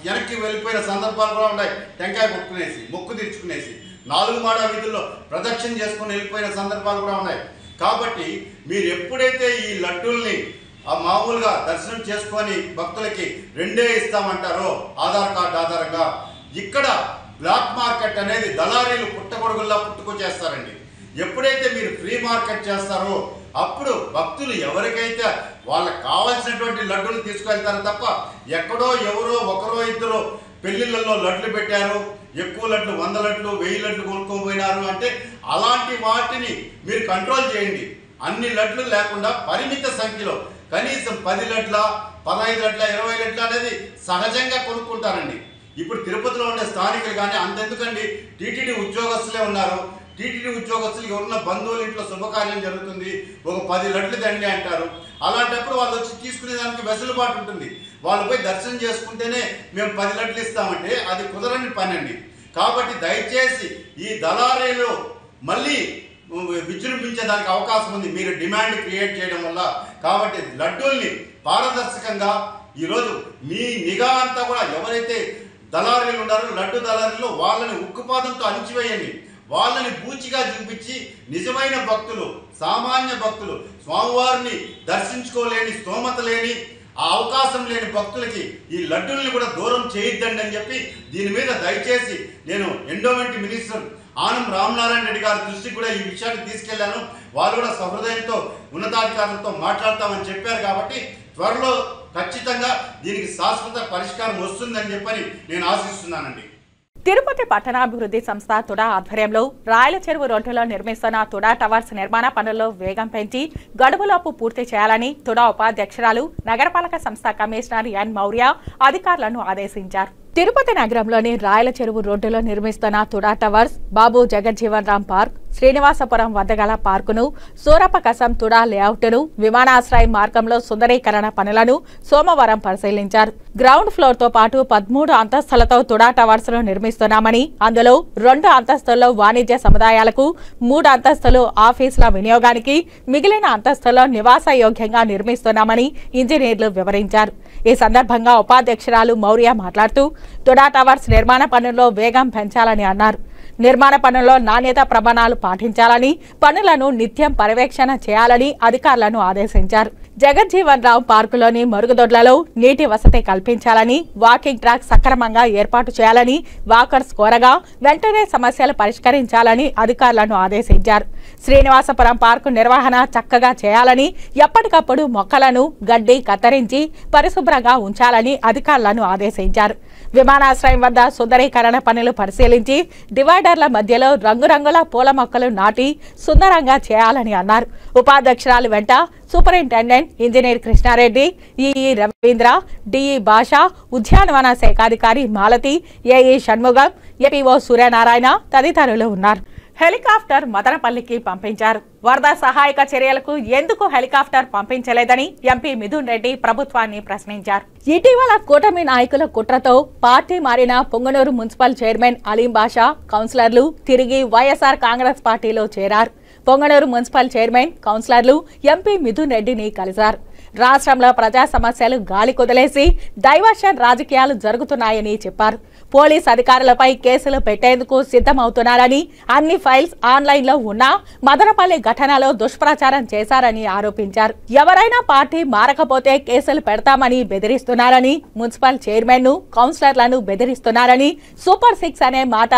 వెనక్కి వెళ్ళిపోయిన సందర్భాలు కూడా ఉన్నాయి. టెంకాయ కొట్టుకునేసి, మొక్కు తీర్చుకునేసి, 4 మాడ వీధుల్లో ప్రదక్షిణ చేసుకుని వెళ్ళిపోయిన సందర్భాలు కూడా ఉన్నాయి. కాబట్టి మీరు ఎప్పుడైతే ఈ లడ్డూల్ని మామూలుగా దర్శనం చేసుకొని భక్తులకి 2 ఇస్తామంటారో ఆధార్ కార్డు ఆధారంగా, ఇక్కడ బ్లాక్ మార్కెట్ అనేది దళారీలు పుట్టగొడుగుల్లా పుట్టుకొచ్చేస్తారండి. ఎప్పుడైతే మీరు ఫ్రీ మార్కెట్ చేస్తారో అప్పుడు భక్తులు ఎవరికైతే వాళ్ళకి కావాల్సినటువంటి లడ్డూలు తీసుకెళ్తారు తప్ప ఎక్కడో ఎవరో ఒకరో ఇద్దరు పెళ్లిళ్ళల్లో లడ్లు పెట్టారు, ఎక్కువ లడ్లు 100 లడ్లు 1000 లడ్లు కొనుక్కోపోయినారు అంటే అలాంటి వాటిని మీరు కంట్రోల్ చేయండి. అన్ని లడ్లు లేకుండా పరిమిత సంఖ్యలో కనీసం 10 లడ్ల 15 లడ్ల 20 లడ్ల అనేది సహజంగా కొనుక్కుంటారండి. ఇప్పుడు తిరుపతిలో ఉండే స్థానికులు కానీ అంతెందుకండి, టీటీడీ ఉద్యోగస్తులే ఉన్నారు. టీటీడీ ఉద్యోగస్తులు ఎవరున్న బంధువుల ఇంట్లో శుభకార్యం జరుగుతుంది, ఒక 10 లడ్లు దండి అంటారు. అలాంటప్పుడు వాళ్ళు వచ్చి తీసుకునేదానికి వెసులుబాటు ఉంటుంది. వాళ్ళు పోయి దర్శనం చేసుకుంటేనే మేము 10 లడ్లు ఇస్తామంటే అది కుదరని పని అండి. కాబట్టి దయచేసి ఈ దళారీలు మళ్ళీ విజృంభించేదానికి అవకాశం ఉంది మీరు డిమాండ్ క్రియేట్ చేయడం వల్ల. కాబట్టి లడ్డూల్ని పారదర్శకంగా ఈరోజు మీ నిఘా అంతా కూడా ఎవరైతే దళారీలు ఉన్నారో లడ్డు దళారీలు వాళ్ళని ఉక్కుపాదంతో అణిచివేయండి. వాళ్ళని పూచిగా చూపించి నిజమైన భక్తులు, సామాన్య భక్తులు, స్వామివారిని దర్శించుకోలేని స్తోమత లేని ఆ అవకాశం లేని భక్తులకి ఈ లడ్డూల్ని కూడా దూరం చేయొద్దండి అని చెప్పి దీని మీద దయచేసి నేను ఎండోమెంట్ మినిస్టర్ ఆనం రామనారాయణ రెడ్డి గారి దృష్టికి కూడా ఈ విషయాన్ని తీసుకెళ్లాను. వాళ్ళు కూడా సహృదయంతో ఉన్నతాధికారులతో మాట్లాడతామని చెప్పారు. కాబట్టి త్వరలో ఖచ్చితంగా దీనికి శాశ్వత పరిష్కారం వస్తుందని చెప్పని నేను ఆశిస్తున్నానండి. తిరుపతి పట్టణాభివృద్ధి సంస్థ తుడా ఆధ్వర్యంలో రాయల చెరువు రోడ్డులో నిర్మిస్తున్న తుడా టవర్స్ నిర్మాణ పనుల్లో వేగం పెంచి గడువులోపు పూర్తి చేయాలని తుడా ఉపాధ్యక్షురాలు నగరపాలక సంస్థ కమిషనర్ ఎన్ మౌర్య అధికారులను ఆదేశించారు. తిరుపతి నగరంలోని రాయల చెరువు రోడ్డులో నిర్మిస్తున్న తుడా టవర్స్, బాబు జగజ్జీవన్ రామ్ పార్క్, శ్రీనివాసపురం వద్ద గల పార్కును, సూరపకసం తుడా లేఅవుట్ను, విమానాశ్రయం మార్గంలో సుందరీకరణ పనులను సోమవారం పరిశీలించారు. గ్రౌండ్ ఫ్లోర్ తో పాటు 13 అంతస్తులతో తుడా టవర్స్ ను నిర్మిస్తున్నామని, అందులో 2 అంతస్తుల్లో వాణిజ్య సముదాయాలకు, 3 అంతస్తులు ఆఫీసుల వినియోగానికి, మిగిలిన అంతస్తుల్లో నివాస యోగ్యంగా నిర్మిస్తున్నామని ఇంజనీర్లు వివరించారు. ఈ సందర్భంగా ఉపాధ్యక్షురాలు మౌర్య మాట్లాడుతూ తుడా టవర్స్ నిర్మాణ పనుల్లో వేగం పెంచాలని అన్నారు. నిర్మాణ పనుల్లో నాణ్యత ప్రమాణాలు పాటించాలని, పనులను నిత్యం పర్యవేక్షణ చేయాలని అధికారులను ఆదేశించారు. జగజ్జీవన్ రామ్ పార్కులోని మరుగుదొడ్లలో నీటి వసతి కల్పించాలని, వాకింగ్ ట్రాక్ సక్రమంగా ఏర్పాటు చేయాలని, వాకర్స్ కోరగా వెంటనే సమస్యలు పరిష్కరించాలని అధికారులను ఆదేశించారు. శ్రీనివాసపురం పార్కు నిర్వహణ చక్కగా చేయాలని, ఎప్పటికప్పుడు మొక్కలను గడ్డి కత్తిరించి పరిశుభ్రంగా ఉంచాలని అధికారులను ఆదేశించారు. విమానాశ్రయం వద్ద సుందరీకరణ పనులు పరిశీలించి డివైడర్ల మధ్యలో రంగురంగుల పూల మొక్కలు నాటి సుందరంగా చేయాలని అన్నారు. ఉపాధ్యక్షురాలు వెంట superintendent engineer Krishna Reddy, EE Ravindra, DE Basha, ఉద్యానవన శాఖాధికారి మాలతి, ఏఈ షణ్ముగం, ఏపీఓ సూర్యనారాయణ తదితరులు ఉన్నారు. హెలికాప్టర్ మదనపల్లికి పంపించారు. వరద సహాయక చర్యలకు ఎందుకు హెలికాప్టర్ పంపించలేదని ఎంపీ మిథున్ రెడ్డి ప్రభుత్వాన్ని ప్రశ్నించారు. ఇటీవల కూటమి నాయకుల కుట్రతో పార్టీ మారిన పొంగనూరు మున్సిపల్ చైర్మన్ అలీం బాషా, కౌన్సిలర్లు తిరిగి వైఎస్ఆర్ కాంగ్రెస్ పార్టీలో చేరారు. పొంగనూరు మున్సిపల్ చైర్మన్, కౌన్సిలర్లు ఎంపీ మిథున్ రెడ్డిని కలిశారు. రాష్ట్రంలో ప్రజా సమస్యలు గాలి కుదిలేసి డైవర్షన్ రాజకీయాలు జరుగుతున్నాయని చెప్పారు. పోలీస్ అధికారులపై కేసులు పెట్టేందుకు సిద్ధమవుతున్నారని, అన్ని ఫైల్స్ ఆన్లైన్లో ఉన్నా మదనపల్లి ఘటనలో దుష్ప్రచారం చేశారని ఆరోపించారు. ఎవరైనా పార్టీ మారకపోతే కేసులు పెడతామని బెదిరిస్తున్నారని, మున్సిపల్ చైర్మన్ ను, కౌన్సిలర్లను బెదిరిస్తున్నారని, సూపర్ 6 అనే మాట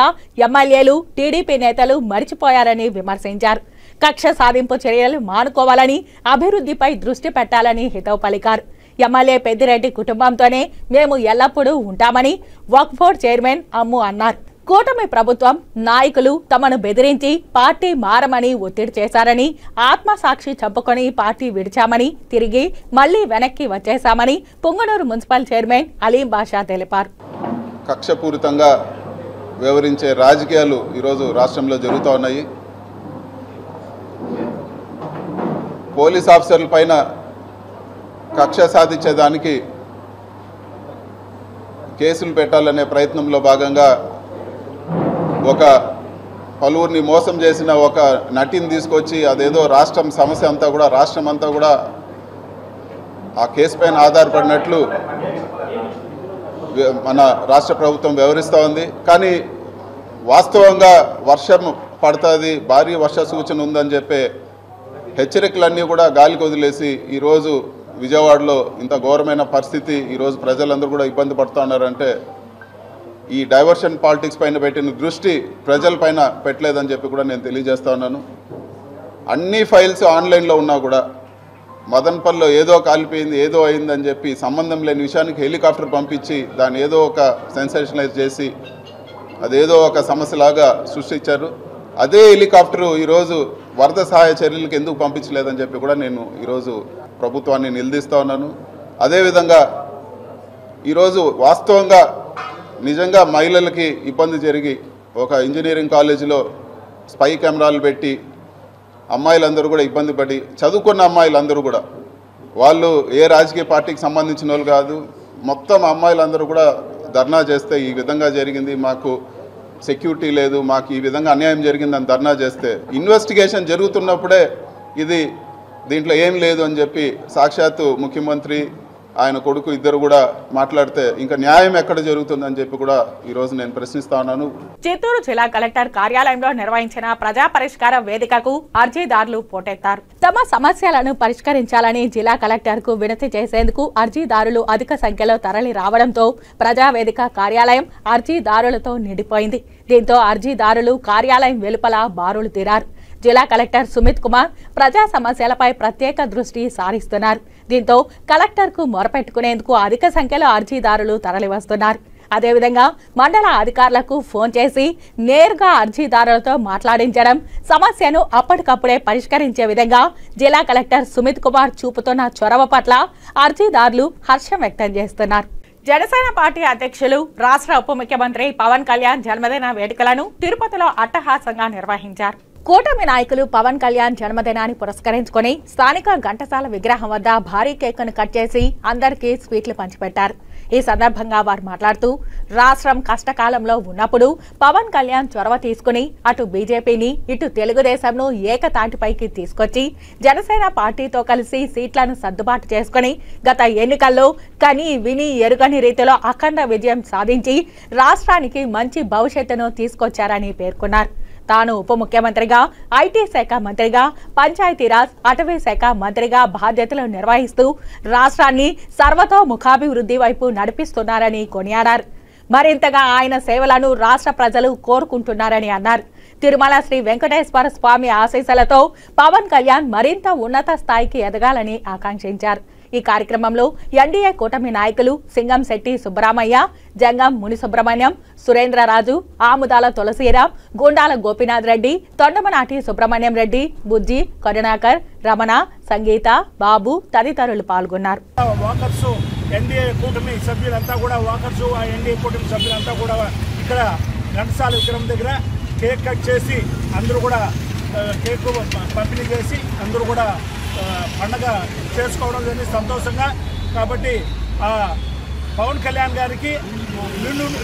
ఎమ్మెల్యేలు, టీడీపీ నేతలు మరిచిపోయారని విమర్శించారు. కక్ష సాధింపు చర్యలు మానుకోవాలని, అభివృద్ధిపై దృష్టి పెట్టాలని హితవు పలికారు. ఎమ్మెల్యే పెద్దిరెడ్డి కుటుంబంతోనే మేము ఎల్లప్పుడూ ఉంటామని వక్ఫ్ బోర్డు చైర్మన్ అమ్ము అన్నారు. కూటమి ప్రభుత్వం నాయకులు తమను బెదిరించి పార్టీ మారమని ఒత్తిడి చేశారని, ఆత్మసాక్షి చంపుకొని పార్టీ విడిచామని, తిరిగి మళ్లీ వెనక్కి వచ్చేశామని పొంగనూరు మున్సిపల్ చైర్మన్ అలీం బాషా తెలిపారు. కక్షపూరితంగా వ్యవహరించే రాజకీయాలు ఈరోజు రాష్ట్రంలో జరుగుతూ ఉన్నాయి. పోలీస్ ఆఫీసర్ల పైన కక్ష సాధించేదానికి కేసులు పెట్టాలనే ప్రయత్నంలో భాగంగా ఒక పలువురిని మోసం చేసిన ఒక నటిని తీసుకొచ్చి అదేదో రాష్ట్రం సమస్య అంతా కూడా రాష్ట్రం అంతా కూడా ఆ కేసు పైన ఆధారపడినట్లు మన రాష్ట్ర ప్రభుత్వం వ్యవహరిస్తూ ఉంది. కానీ వాస్తవంగా వర్షం పడుతుంది, భారీ వర్ష సూచన ఉందని చెప్పే హెచ్చరికలన్నీ కూడా గాలికి వదిలేసి ఈరోజు విజయవాడలో ఇంత ఘోరమైన పరిస్థితి, ఈరోజు ప్రజలందరూ కూడా ఇబ్బంది పడుతూ ఉన్నారంటే ఈ డైవర్షన్ పాలిటిక్స్ పైన పెట్టిన దృష్టి ప్రజలపైన పెట్టలేదని చెప్పి కూడా నేను తెలియజేస్తా ఉన్నాను. అన్ని ఫైల్స్ ఆన్లైన్లో ఉన్నా కూడా మదన్పల్లిలో ఏదో కాలిపోయింది ఏదో అయిందని చెప్పి సంబంధం లేని విషయానికి హెలికాప్టర్ పంపించి దాన్ని ఏదో ఒక సెన్సేషనలైజ్ చేసి అదేదో ఒక సమస్యలాగా సృష్టించారు. అదే హెలికాప్టరు ఈరోజు వరద సహాయ చర్యలకు ఎందుకు పంపించలేదని చెప్పి కూడా నేను ఈరోజు ప్రభుత్వాన్ని నిలదీస్తూ ఉన్నాను. అదేవిధంగా ఈరోజు వాస్తవంగా నిజంగా మహిళలకి ఇబ్బంది జరిగి ఒక ఇంజనీరింగ్ కాలేజీలో స్పై కెమెరాలు పెట్టి అమ్మాయిలందరూ కూడా ఇబ్బంది పడి చదువుకున్న అమ్మాయిలందరూ కూడా వాళ్ళు ఏ రాజకీయ పార్టీకి సంబంధించిన వాళ్ళు కాదు, మొత్తం అమ్మాయిలందరూ కూడా ధర్నా చేస్తే ఈ విధంగా జరిగింది, మాకు సెక్యూరిటీ లేదు, మాకు ఈ విధంగా అన్యాయం జరిగిందని ధర్నా చేస్తే ఇన్వెస్టిగేషన్ జరుగుతున్నప్పుడే ఇది దీంట్లో ఏం లేదు అని చెప్పి సాక్షాత్తు ముఖ్యమంత్రి ఆయన కొడుకు ఇద్దరు కూడా మాట్లాడితే ఇంకా న్యాయం ఎక్కడ జరుగుతుందని చెప్పి కూడా ఈరోజు నేను ప్రశ్నిస్తా ఉన్నాను. చిత్తూరు జిల్లా కలెక్టర్ కార్యాలయంలో నిర్వహించిన ప్రజా పరిష్కార వేదికకు అర్జీదారులు పోటెత్తారు. తమ సమస్యలను పరిష్కరించాలని జిల్లా కలెక్టర్ కు వినతి చేసేందుకు అర్జీదారులు అధిక సంఖ్యలో తరలి రావడంతో ప్రజావేదిక కార్యాలయం అర్జీదారులతో నిండిపోయింది. దీంతో అర్జీదారులు కార్యాలయం వెలుపల బారులు తీరారు. జిల్లా కలెక్టర్ సుమిత్ కుమార్ ప్రజా సమస్యలపై ప్రత్యేక దృష్టి సారిస్తున్నారు. దీంతో కలెక్టర్ కు మొరపెట్టుకునేందుకు అధిక సంఖ్యలో అర్జీదారులు తరలివస్తున్నారు. అదేవిధంగా మండల అధికారులకు ఫోన్ చేసి నేరుగా అర్జీదారులతో మాట్లాడించడం, సమస్యను అప్పటికప్పుడే పరిష్కరించే విధంగా జిల్లా కలెక్టర్ సుమిత్ కుమార్ చూపుతున్న చొరవ పట్ల అర్జీదారులు హర్షం వ్యక్తం చేస్తున్నారు. జనసేన పార్టీ అధ్యక్షులు రాష్ట్ర ఉప ముఖ్యమంత్రి పవన్ కళ్యాణ్ జన్మదిన వేడుకలను తిరుపతిలో అట్టహాసంగా నిర్వహించారు. కూటమి నాయకులు పవన్ కళ్యాణ్ జన్మదినాన్ని పురస్కరించుకుని స్థానిక ఘంటసాల విగ్రహం వద్ద భారీ కేకును కట్ చేసి అందరికీ స్వీట్లు పంచిపెట్టారు. ఈ సందర్భంగా వారు మాట్లాడుతూ రాష్ట్రం కష్టకాలంలో ఉన్నప్పుడు పవన్ కళ్యాణ్ చొరవ తీసుకుని అటు బీజేపీని ఇటు తెలుగుదేశంను ఏకతాటిపైకి తీసుకొచ్చి జనసేన పార్టీతో కలిసి సీట్లను సర్దుబాటు చేసుకుని గత ఎన్నికల్లో కని విని ఎరుగని రీతిలో అఖండ విజయం సాధించి రాష్ట్రానికి మంచి భవిష్యత్తును తీసుకొచ్చారని పేర్కొన్నారు. తాను ఉప ముఖ్యమంత్రిగా, ఐటీ శాఖ మంత్రిగా, పంచాయతీరాజ్, అటవీ శాఖ మంత్రిగా బాధ్యతలు నిర్వహిస్తూ రాష్ట్రాన్ని సర్వతోముఖాభివృద్ధి వైపు నడిపిస్తున్నారని కొనియాడారు. మరింతగా ఆయన సేవలను రాష్ట్ర ప్రజలు కోరుకుంటున్నారని అన్నారు. తిరుమల శ్రీ వెంకటేశ్వర స్వామి ఆశీస్సులతో పవన్ కళ్యాణ్ మరింత ఉన్నత స్థాయికి ఎదగాలని ఆకాంక్షించారు. ఈ కార్యక్రమంలో ఎన్డీఏ కూటమి నాయకులు సింగంశెట్టి సుబ్బరామయ్య, జంగం ముని సుబ్రహ్మణ్యం, సురేంద్రరాజు, ఆముదాల తులసీరాం, గుండాల గోపీనాథ్ రెడ్డి, తొండమనాటి సుబ్రహ్మణ్యం రెడ్డి, బుజ్జి, కరుణాకర్, రమణ, సంగీత, బాబు తదితరులు పాల్గొన్నారు. ఎన్డీఏ కూటమి సభ్యులంతా కూడా వాకర్సు ఆ ఎన్డీఏ కూటమి సభ్యులంతా కూడా ఇక్కడ ఘంటసాల విగ్రహం దగ్గర కేక్ కట్ చేసి అందరూ కూడా కేక్ పంపిణీ చేసి అందరూ కూడా పండగ చేసుకోవడం జరిగింది సంతోషంగా. కాబట్టి పవన్ కళ్యాణ్ గారికి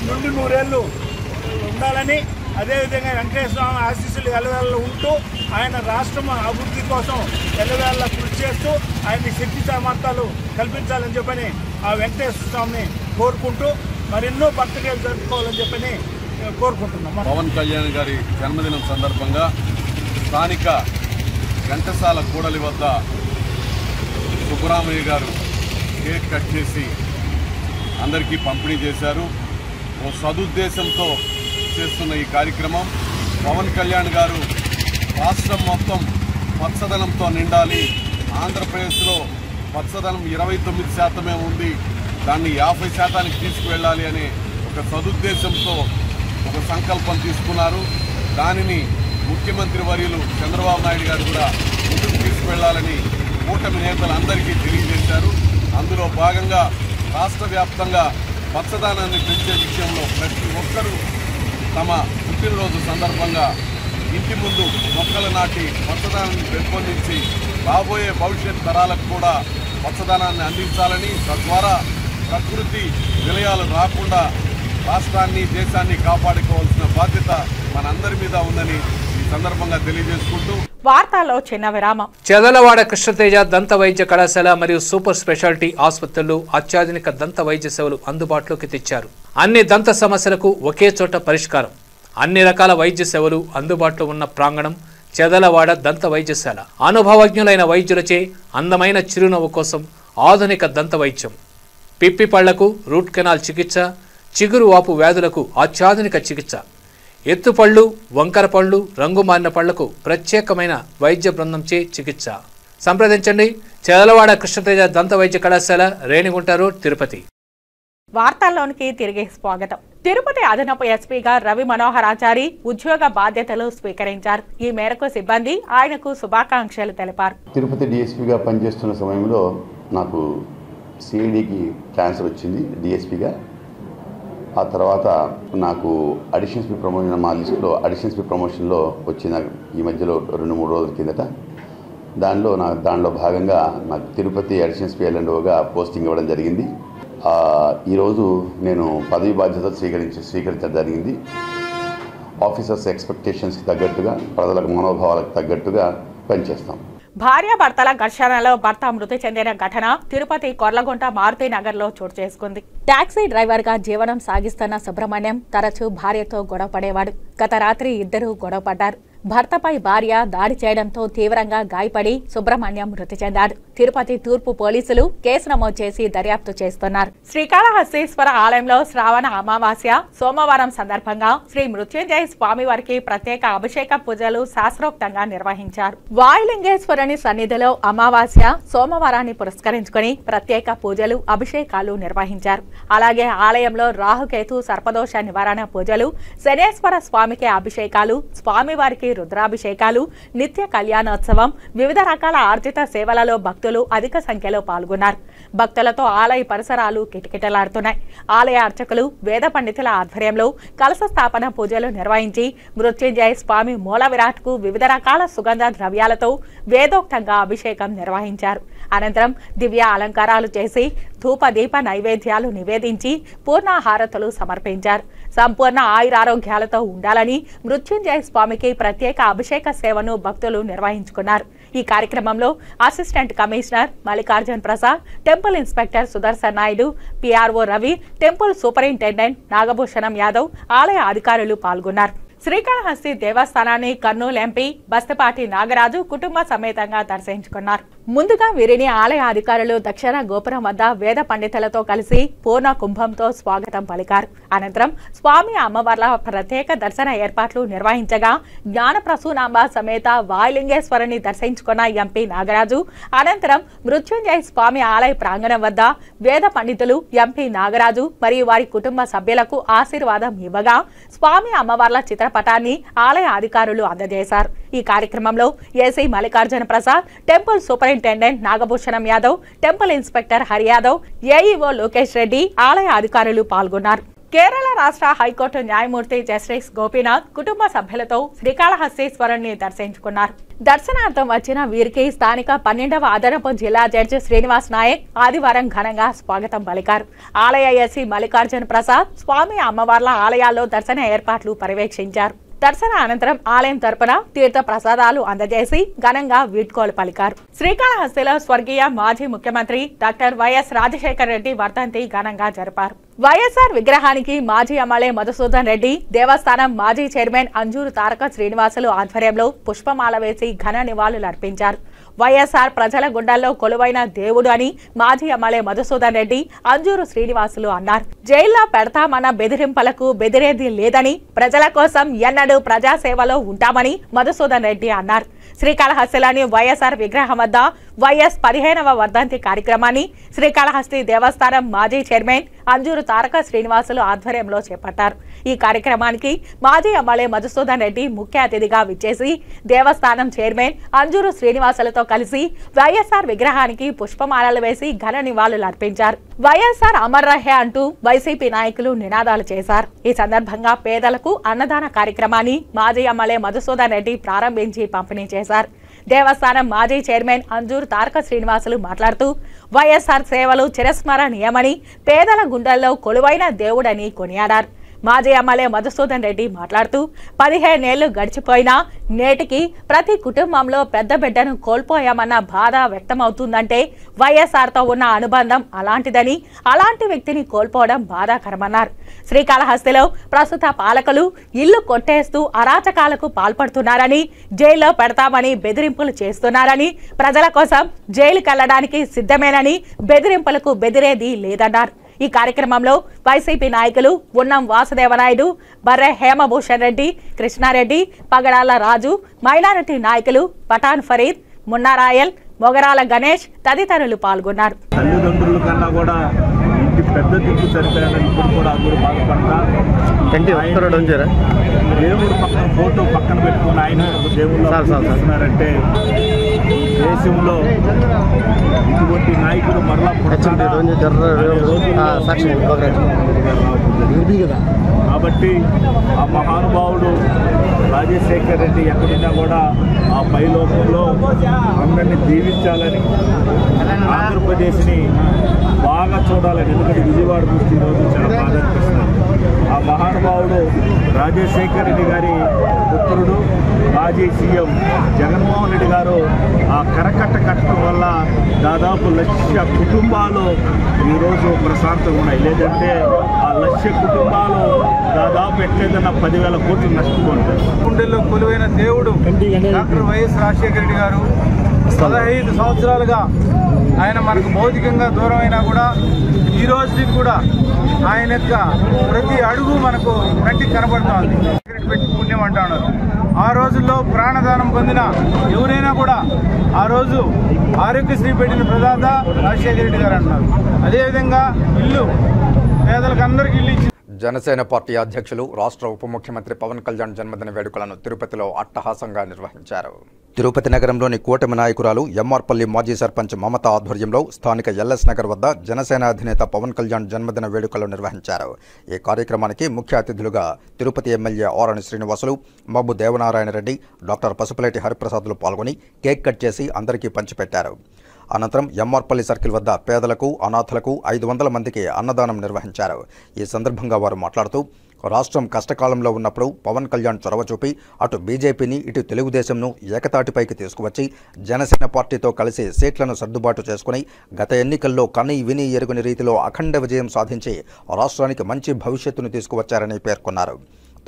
నుండి నూరేళ్ళు ఉండాలని, అదేవిధంగా వెంకటేశ్వర స్వామి ఆశీస్సులు ఎల్లవేళలో ఉంటూ ఆయన రాష్ట్రం అభివృద్ధి కోసం ఎల్లవేళలా కృషి చేస్తూ ఆయన్ని శక్తి సామర్థ్యాలు కల్పించాలని చెప్పని ఆ వెంకటేశ్వర స్వామిని కోరుకుంటూ మరెన్నో బర్త్డేలు జరుపుకోవాలని చెప్పని కోరుకుంటున్నాం. పవన్ కళ్యాణ్ గారి జన్మదినం సందర్భంగా స్థానిక ఘంటసాల కూడలి వద్ద సుబ్బరామయ్య గారు కేక్ కట్ చేసి అందరికీ పంపిణీ చేశారు. ఓ సదుద్దేశంతో చేస్తున్న ఈ కార్యక్రమం పవన్ కళ్యాణ్ గారు రాష్ట్రం మొత్తం పచ్చదనంతో నిండాలి, ఆంధ్రప్రదేశ్లో పచ్చదనం 29% ఉంది, దాన్ని 50% తీసుకువెళ్ళాలి అనే ఒక సదుద్దేశంతో ఒక సంకల్పం తీసుకున్నారు. దానిని ముఖ్యమంత్రి వర్యులు చంద్రబాబు నాయుడు గారు కూడా ముందుకు తీసుకువెళ్లాలని కూటమి నేతలందరికీ తెలియజేశారు. అందులో భాగంగా రాష్ట్ర వ్యాప్తంగా పచ్చదనాన్ని పెంచే విషయంలో ప్రతి ఒక్కరూ తమ పుట్టినరోజు సందర్భంగా ఇంటి ముందు మొక్కలు నాటి పచ్చదనాన్ని పెంపొందించి రాబోయే భవిష్యత్ తరాలకు కూడా పచ్చదనాన్ని అందించాలని, తద్వారా ప్రకృతి విలయాలు రాకుండా రాష్ట్రాన్ని దేశాన్ని కాపాడుకోవాల్సిన బాధ్యత మనందరి మీద ఉందని ఈ సందర్భంగా తెలియజేసుకుంటూ వార్తల్లో చిన్న విరామం. చదలవాడ కృష్ణతేజ దంత వైద్య కళాశాల మరియు సూపర్ స్పెషాలిటీ ఆసుపత్రుల్లో అత్యాధునిక దంత వైద్య సేవలు అందుబాటులోకి తెచ్చారు. అన్ని దంత సమస్యలకు ఒకే చోట పరిష్కారం. అన్ని రకాల వైద్య సేవలు అందుబాటులో ఉన్న ప్రాంగణం చదలవాడ దంత వైద్యశాల. అనుభవజ్ఞులైన వైద్యులచే అందమైన చిరునవ్వు కోసం ఆధునిక దంత వైద్యం, పిప్పి పళ్లకు రూట్ కెనాల్ చికిత్స, చిగురు వాపు వ్యాధులకు అత్యాధునిక చికిత్స, ఎత్తుపళ్ళు, వంకర పళ్ళు, రంగు మారిన పళ్లకు ప్రత్యేకమైన వైద్య బృందంచే చికిత్స. సంప్రదించండి చదలవాడ కృష్ణతేజ దంత వైద్య కళాశాల, రేణిగుంట రోడ్, తిరుపతి. వార్తల్లోనికి తిరిగి స్వాగతం. తిరుపతి అదనపు ఎస్పీగా రవి మనోహరాచారి ఉద్యోగ బాధ్యతలు స్వీకరించారు. ఈ మేరకు సిబ్బంది ఆయనకు శుభాకాంక్షలు తెలిపారు. తిరుపతి డిఎస్పీగా పనిచేస్తున్న సమయంలో నాకు సిఐడికి ట్రాన్స్ఫర్ వచ్చింది డిఎస్పీగా. ఆ తర్వాత నాకు అడిషనల్ ఎస్పీ ప్రమోషన్ మా లిస్టులో అడిషనల్ ఎస్పీ ప్రమోషన్లో వచ్చిన ఈ మధ్యలో 2-3 రోజుల కిందట దానిలో భాగంగా నాకు తిరుపతి అడిషనల్ ఎస్పీ ఎల్ఎండ్ఓగా పోస్టింగ్ ఇవ్వడం జరిగింది. ఈరోజు నేను పదవి బాధ్యతలు స్వీకరించడం జరిగింది. ఆఫీసర్స్ ఎక్స్పెక్టేషన్స్కి తగ్గట్టుగా, ప్రజలకు మనోభావాలకు తగ్గట్టుగా పనిచేస్తాం. భార్యాభర్తల ఘర్షణలో భర్త మృతి చెందిన ఘటన తిరుపతి కొర్లగుంట మారుతి నగర్లో చోటు చేసుకుంది. టాక్సీ డ్రైవర్గా జీవనం సాగిస్తున్న సుబ్రహ్మణ్యం తరచూ భార్యతో గొడవపడేవాడు. గత రాత్రి ఇద్దరూ గొడవపడ్డారు. భర్తపై భార్య దాడి చేయడంతో తీవ్రంగా గాయపడి సుబ్రహ్మణ్యం మృతి చెందాడు. తిరుపతి తూర్పు పోలీసులు కేసు నమోదు చేసి దర్యాప్తు చేస్తున్నారు. శ్రీకాళహస్తీశ్వర ఆలయంలో శ్రావణ అమావాస్య సోమవారం సందర్భంగా శ్రీ మృత్యుంజయ స్వామివారికి ప్రత్యేక అభిషేక పూజలు శాస్త్రోక్తంగా నిర్వహించారు. వాయులింగేశ్వరుని సన్నిధిలో అమావాస్య సోమవారాన్ని పురస్కరించుకుని ప్రత్యేక పూజలు, అభిషేకాలు నిర్వహించారు. అలాగే ఆలయంలో రాహుకేతు సర్పదోష నివారణ పూజలు, శనేశ్వర స్వామికి అభిషేకాలు, స్వామివారికి రుద్రాభిషేకాలు, నిత్య కళ్యాణోత్సవం, వివిధ రకాల ఆర్జిత సేవలలో భక్తులు అధిక సంఖ్యలో పాల్గొన్నారు. భక్తులతో ఆలయ పరిసరాలు కిటకిటలాడుతున్నాయి. ఆలయ అర్చకులు, వేద పండితుల ఆధ్వర్యంలో కలశ స్థాపన పూజలు నిర్వహించి మృత్యుంజయ స్వామి మూల విరాట్కు వివిధ రకాల సుగంధ ద్రవ్యాలతో వేదోక్తంగా అభిషేకం నిర్వహించారు. అనంతరం దివ్య అలంకారాలు చేసి ధూప దీప నైవేద్యాలు నివేదించి పూర్ణాహారతులు సమర్పించారు. సంపూర్ణ ఆయురారోగ్యాలతో ఉండాలని మృత్యుంజయ స్వామికి ప్రత్యేక అభిషేక సేవను భక్తులు నిర్వహించుకున్నారు. ఈ కార్యక్రమంలో assistant commissioner Mallikarjun Prasad, temple inspector Sudarshan Naidu, PRO Ravi, temple superintendent Nagabhushanam Yadav, ఆలయ అధికారులు పాల్గొన్నారు. శ్రీకాళహస్తి దేవస్థానాన్ని కర్నూలు ఎంపీ బస్తిపాటి నాగరాజు కుటుంబ సమేతంగా దర్శించుకున్నారు. ముందుగా వీరిని ఆలయ అధికారులు దక్షిణ గోపురం వద్ద వేద పండితులతో కలిసి పూర్ణ కుంభంతో స్వాగతం పలికారు. అనంతరం స్వామి అమ్మవార్ల ప్రత్యేక దర్శన ఏర్పాట్లు నిర్వహించగా జ్ఞాన ప్రసూనాంబ సమేత వాయులింగేశ్వరుని దర్శించుకున్న ఎంపీ నాగరాజు అనంతరం మృత్యుంజయ స్వామి ఆలయ ప్రాంగణం వద్ద వేద పండితులు, ఎంపీ నాగరాజు మరియు వారి కుటుంబ సభ్యులకు ఆశీర్వాదం ఇవ్వగా స్వామి అమ్మవార్ల చిత్రపటాన్ని ఆలయ అధికారులు అందజేశారు. ఈ కార్యక్రమంలో AC Mallikarjuna Prasad, temple superintendent Nagabhushanam Yadav, temple inspector Hari Yadav, AEO Lokesh Reddy, ఆలయ అధికారులు పాల్గొన్నారు. కేరళ రాష్ట్ర హైకోర్టు న్యాయమూర్తి జస్టిస్ గోపీనాథ్ కుటుంబ సభ్యులతో శ్రీకాళహస్తీశ్వరుణ్ణి దర్శించుకున్నారు. దర్శనార్థం వచ్చిన వీరికి స్థానిక 12వ అదనపు జిల్లా జడ్జి శ్రీనివాస్ నాయక్ ఆదివారం ఘనంగా స్వాగతం పలికారు. ఆలయ ఎస్సీ మల్లికార్జున ప్రసాద్ స్వామి అమ్మవార్ల ఆలయాల్లో దర్శన ఏర్పాట్లు పర్యవేక్షించారు. దర్శన అనంతరం ఆలయం తరపున తీర్థ ప్రసాదాలు అందజేసి ఘనంగా వీడ్కోలు పలికారు. శ్రీకాళహస్తిలో స్వర్గీయ మాజీ ముఖ్యమంత్రి డాక్టర్ వైఎస్ రాజశేఖర రెడ్డి వర్ధంతి ఘనంగా జరిపారు. వైఎస్ఆర్ విగ్రహానికి మాజీ ఎమ్మెల్యే మధుసూదన్ రెడ్డి, దేవస్థానం మాజీ చైర్మన్ అంజూరు తారక శ్రీనివాసులు ఆధ్వర్యంలో పుష్పమాల వేసి ఘన నివాళులు అర్పించారు. వైఎస్ఆర్ ప్రజల గుండెల్లో కొలువైన దేవుడు అని మాజీ ఎమ్మెల్యే మధుసూదన్ రెడ్డి, అంజూరు శ్రీనివాసులు అన్నారు. జైల్లో పెడతామన్న బెదిరింపులకు బెదిరేది లేదని, ప్రజల కోసం ఎన్నడూ ప్రజాసేవలో ఉంటామని మధుసూదన్ రెడ్డి అన్నారు. శ్రీకాళహస్తిలోని వైఎస్ఆర్ విగ్రహం వద్ద వైఎస్ 15వ వర్ధంతి కార్యక్రమాన్ని శ్రీకాళహస్తి దేవస్థానం మాజీ చైర్మన్ అంజూరు తారక శ్రీనివాసులు ఆధ్వర్యంలో చేపట్టారు. ఈ కార్యక్రమానికి మాజీ ఎమ్మెల్యే మధుసూదన్ రెడ్డి ముఖ్య అతిథిగా విచ్చేసి దేవస్థానం చైర్మన్ అంజూరు శ్రీనివాసులతో కలిసి వైఎస్ఆర్ విగ్రహానికి పుష్పమాలలు వేసి ఘన నివాళులు అర్పించారు. వైఎస్ఆర్ అమర్ రహే అంటూ వైసీపీ నాయకులు నినాదాలు చేశారు. ఈ సందర్భంగా పేదలకు అన్నదాన కార్యక్రమాన్ని మాజీ ఎమ్మెల్యే మధుసూదన్ రెడ్డి ప్రారంభించి పంపిణీ చేశారు. దేవస్థానం మాజీ చైర్మన్ అంజూరు తారక శ్రీనివాసులు మాట్లాడుతూ వైఎస్ఆర్ సేవలు చిరస్మరణీయమని, పేదల గుండెల్లో కొలువైన దేవుడని కొనియాడారు. మాజీ ఎమ్మెల్యే మధుసూదన్ రెడ్డి మాట్లాడుతూ 15 ఏళ్లు గడిచిపోయినా నేటికి ప్రతి కుటుంబంలో పెద్ద బిడ్డను కోల్పోయామన్న బాధ వ్యక్తమవుతుందంటే వైఎస్ఆర్తో ఉన్న అనుబంధం అలాంటిదని, అలాంటి వ్యక్తిని కోల్పోవడం బాధాకరమన్నారు. శ్రీకాళహస్తిలో ప్రస్తుత పాలకులు ఇల్లు కొట్టేస్తూ అరాచకాలకు పాల్పడుతున్నారని, జైల్లో పెడతామని బెదిరింపులు చేస్తున్నారని, ప్రజల కోసం జైలుకెళ్లడానికి సిద్ధమేనని, బెదిరింపులకు బెదిరేది లేదన్నారు. ఈ కార్యక్రమంలో వైసీపీ నాయకులు ఉన్నం వాసుదేవనాయుడు, బర్రె హేమభూషణ్ రెడ్డి, కృష్ణారెడ్డి, పగడాల రాజు, మైనారిటీ నాయకులు పఠాన్ ఫరీద్, మున్నారాయల్, మొగరాల గణేష్ తదితరులు పాల్గొన్నారు. తల్లిదండ్రుల కన్నా కూడా ఇంటి పెద్ద దిక్కు చనిపోయాలని ఇప్పుడు కూడా అందరూ బాధపడతా దేవుడు పక్కన ఫోటో పక్కన పెట్టుకుని ఆయన దేవుళ్ళు చేస్తున్నారంటే దేశంలో ఇటువంటి నాయకులు మరలా కాబట్టి ఆ మహానుభావుడు రాజశేఖర్ రెడ్డి ఎక్కడున్నా కూడా ఆ పైలోకంలో అందరినీ దీవించాలని, ఆంధ్రప్రదేశ్ని బాగా చూడాలని. ఎందుకంటే విజయవాడ చూస్తే ఈరోజు చాలా బాగా అనిపిస్తుంది. ఆ మహానుభావుడు రాజశేఖర్ రెడ్డి గారి పుత్రుడు మాజీ సీఎం జగన్మోహన్ రెడ్డి గారు ఆ కరకట్ట కట్టడం వల్ల దాదాపు 1,00,000 కుటుంబాలు ఈరోజు ప్రశాంతంగా ఉన్నాయి. లేదంటే ఆ 1,00,000 కుటుంబాలు దాదాపు ఎట్లేదన్నా 10,000 కోట్లు నష్టపోతారు. గుండెల్లో కొలువైన దేవుడు డాక్టర్ వైఎస్ రాజశేఖర రెడ్డి గారు 15 సంవత్సరాలుగా ఆయన మనకు భౌతికంగా దూరం అయినా కూడా ఈ రోజుకి కూడా ఆయన యొక్క ప్రతి అడుగు మనకు కంటికి కనబడుతోంది. పెట్టి పుణ్యం అంటున్నారు. ఆ రోజుల్లో ప్రాణదానం పొందిన ఎవరైనా కూడా ఆ రోజు ఆరోగ్యశ్రీ పెట్టిన ప్రదాత రాజశేఖర రెడ్డి గారు అంటున్నారు. అదేవిధంగా ఇల్లు పేదలకు అందరికీ ఇల్లు ఇచ్చి జనసేన పార్టీ అధ్యక్షులు రాష్ట్ర ఉప ముఖ్యమంత్రి పవన్ కళ్యాణ్ జన్మదిన వేడుకలను తిరుపతిలో అట్టహాసంగా నిర్వహించారు. తిరుపతి నగరంలోని కూటమి నాయకురాలు ఎంఆర్పల్లి మాజీ సర్పంచ్ మమత ఆధ్వర్యంలో స్థానిక ఎల్ఎస్ నగర్ వద్ద జనసేన అధినేత పవన్ కళ్యాణ్ జన్మదిన వేడుకలు నిర్వహించారు. ఈ కార్యక్రమానికి ముఖ్య అతిథులుగా తిరుపతి ఎమ్మెల్యే ఆరణి శ్రీనివాసులు, మబ్బు దేవనారాయణ రెడ్డి, డాక్టర్ పసుపులేటి హరిప్రసాద్లు పాల్గొని కేక్ కట్ చేసి అందరికీ పంచిపెట్టారు. అనంతరం ఎంఆర్పల్లి సర్కిల్ వద్ద పేదలకు, అనాథలకు 500 మందికి అన్నదానం నిర్వహించారు. ఈ సందర్భంగా వారు మాట్లాడుతూ రాష్ట్రం కష్టకాలంలో ఉన్నప్పుడు పవన్ కళ్యాణ్ చొరవ చూపి అటు బీజేపీని ఇటు తెలుగుదేశంను ఏకతాటిపైకి తీసుకువచ్చి జనసేన పార్టీతో కలిసి సీట్లను సర్దుబాటు చేసుకుని గత ఎన్నికల్లో కని విని ఎరుగని రీతిలో అఖండ విజయం సాధించి రాష్ట్రానికి మంచి భవిష్యత్తును తీసుకువచ్చారని పేర్కొన్నారు.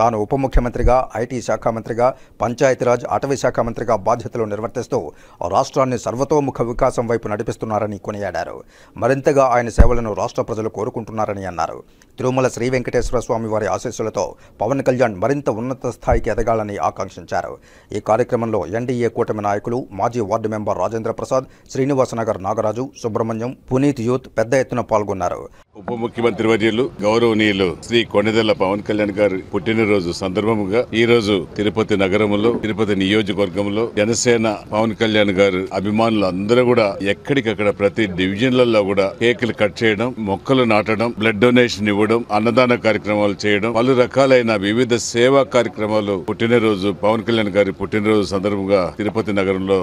తాను ఉప ముఖ్యమంత్రిగా, ఐటీ శాఖ మంత్రిగా, పంచాయతీరాజ్, అటవీ శాఖ మంత్రిగా బాధ్యతలు నిర్వర్తిస్తూ రాష్ట్రాన్ని సర్వతోముఖ వికాసం వైపు నడిపిస్తున్నారని కొనియాడారు. మరింతగా ఆయన సేవలను రాష్ట్ర ప్రజలు కోరుకుంటున్నారని అన్నారు. తిరుమల శ్రీ వెంకటేశ్వర స్వామి వారి ఆశీస్సులతో పవన్ కళ్యాణ్ మరింత ఉన్నత స్థాయికి ఎదగాలని ఆకాంక్షించారు. ఈ కార్యక్రమంలో ఎన్డీఏ కూటమి నాయకులు, మాజీ ward member Rajendra Prasad, Srinivasanagar Nagaraju, Subrahmanyam, Puneeth youth పెద్ద ఎత్తున పాల్గొన్నారు. ఉప ముఖ్యమంత్రి వర్యులు గౌరవనీయులు శ్రీ కొండెదెల పవన్ కళ్యాణ్ గారు పుట్టినరోజు సందర్భంగా ఈ రోజు తిరుపతి నగరంలో, తిరుపతి నియోజకవర్గంలో జనసేన పవన్ కళ్యాణ్ గారు అభిమానులు అందరూ కూడా ఎక్కడికక్కడ ప్రతి డివిజన్లలో కూడా కేకులు కట్ చేయడం, మొక్కలు నాటడం, బ్లడ్ డొనేషన్ ఇవ్వడం, అన్నదాన కార్యక్రమాలు చేయడం, పలు రకాలైన వివిధ సేవా కార్యక్రమాలు పుట్టినరోజు పవన్ కళ్యాణ్ గారి పుట్టినరోజు సందర్భంగా తిరుపతి నగరంలో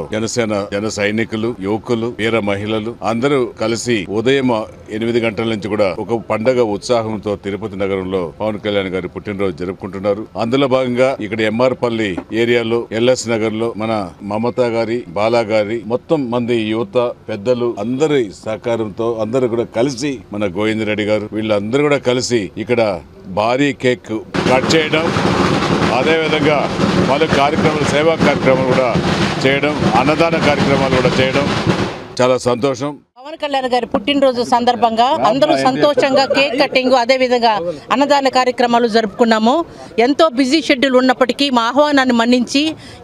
జన సైనికులు, యువకులు, వీర మహిళలు అందరూ కలిసి ఉదయం 8 గంటల నుంచి కూడా ఒక పండగ ఉత్సాహంతో తిరుపతి నగరంలో పవన్ కళ్యాణ్ గారి పుట్టినరోజు జరుపుకుంటున్నారు. అందులో భాగంగా ఇక్కడ ఎంఆర్పల్లి ఏరియాలో, ఎల్ఎస్ నగర్ లో మన మమత గారి, బాలా గారి మొత్తం మంది యువత పెద్దలు అందరి సహకారంతో అందరూ కూడా కలిసి, మన గోవిందరెడ్డి గారు వీళ్ళందరూ కూడా కలిసి ఇక్కడ భారీ కేక్ కట్ చేయడం, అదేవిధంగా పలు కార్యక్రమాలు, సేవా కార్యక్రమాలు కూడా చేయడం, అన్నదాన కార్యక్రమాలు కూడా చేయడం చాలా సంతోషం. పవన్ కళ్యాణ్ గారి పుట్టినరోజు సందర్భంగా అందరూ సంతోషంగా కేక్ కటింగ్, అదేవిధంగా అన్నదాన కార్యక్రమాలు జరుపుకున్నాము. ఎంతో బిజీ షెడ్యూల్ ఉన్నప్పటికీ మా ఆహ్వానాన్ని మన్నించి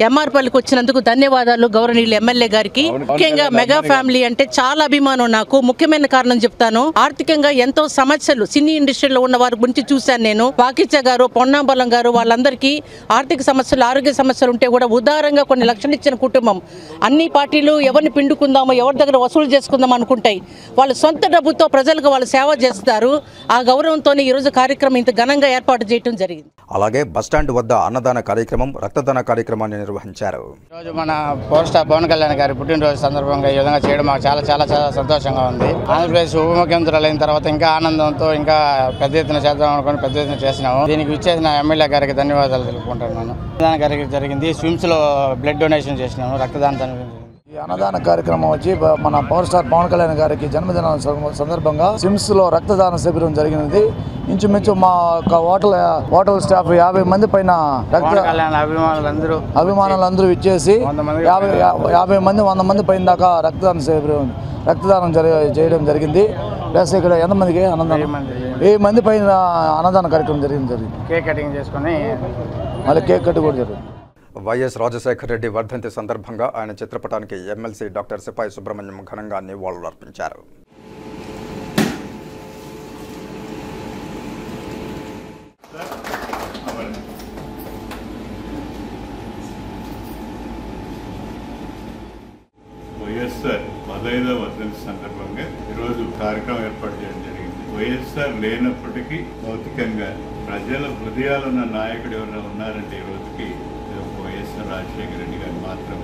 ఎంఆర్పల్లికి వచ్చినందుకు ధన్యవాదాలు గౌరవనీయులు ఎమ్మెల్యే గారికి. ముఖ్యంగా మెగా ఫ్యామిలీ అంటే చాలా అభిమానం నాకు. ముఖ్యమైన కారణం చెప్తాను, ఆర్థికంగా ఎంతో సమస్యలు సినీ ఇండస్ట్రీలో ఉన్న వారి గురించి చూశాను నేను. వాకిచ్చ గారు, పొన్నాంబలం గారు వాళ్ళందరికీ ఆర్థిక సమస్యలు, ఆరోగ్య సమస్యలు ఉంటే కూడా ఉదారంగా కొన్ని లక్షలు ఇచ్చిన కుటుంబం. అన్ని పార్టీలు ఎవరిని పిండుకుందామో, ఎవరి దగ్గర వసూలు చేసుకుందాం అనుకుంటాయి. వాళ్ళ సొంత డబ్బుతో ప్రజలకు వాళ్ళు సేవ చేస్తారు. ఆ గౌరవంతో ఈ రోజు కార్యక్రమం ఇంత ఘనంగా ఏర్పాటు చేయడం జరిగింది. అలాగే బస్టాండ్ వద్ద అన్నదాన కార్యక్రమం, రక్తదాన కార్యక్రమాన్ని నిర్వహించారు. ఈరోజు మన పవర్ స్టార్ పవన్ కళ్యాణ్ గారి పుట్టినరోజు సందర్భంగా ఈ విధంగా చేయడం మాకు చాలా చాలా చాలా సంతోషంగా ఉంది. ఆంధ్రప్రదేశ్ ఉప ముఖ్యమంత్రులు అయిన తర్వాత ఇంకా ఆనందంతో ఇంకా పెద్ద ఎత్తున చేద్దాం అనుకుని పెద్ద ఎత్తున చేసినాము. దీనికి విచ్చేసిన ఎమ్మెల్యే గారికి ధన్యవాదాలు తెలుపుకుంటున్నాను. రక్తదాన కార్యక్రమం జరిగింది. స్విమ్స్ లో బ్లడ్ డొనేషన్ చేసినాము, రక్తదానం. ఈ అన్నదాన కార్యక్రమం వచ్చి మన పవర్ స్టార్ పవన్ కళ్యాణ్ గారికి జన్మదిన సందర్భంగా సిమ్స్ లో రక్తదాన శిబిరం జరిగినది. ఇంచుమించు మా హోటల్ స్టాఫ్ 50 మంది పైన అభిమానులందరూ ఇచ్చేసి 50 మంది 100 మంది పైన దాకా రక్తదానం చేయడం జరిగింది. ప్లస్ ఇక్కడ ఎంతమందికి అన్నదానం 1000 మంది పైన అన్నదాన కార్యక్రమం జరిగింది. కేక్ కటింగ్ చేసుకుని మళ్ళీ కేక్ కట్ కూడా జరిగింది. వైఎస్ రాజశేఖర రెడ్డి వర్ధంతి సందర్భంగా ఆయన చిత్రపటానికి ఎమ్మెల్సీ డాక్టర్ సిపాయి సుబ్రహ్మణ్యం ఘనంగా నివాళులర్పించారు. వైఎస్ఆర్ 15వ వర్ధంతి సందర్భంగా ఈరోజు కార్యక్రమం ఏర్పాటు చేయడం జరిగింది. వైఎస్ఆర్ లేనప్పటికీ భౌతికంగా ప్రజల హృదయాలున్న నాయకుడు ఎవరైనా ఉన్నారంటే ఈ రోజుకి వైఎస్ఆర్ రాజశేఖర రెడ్డి గారు మాత్రం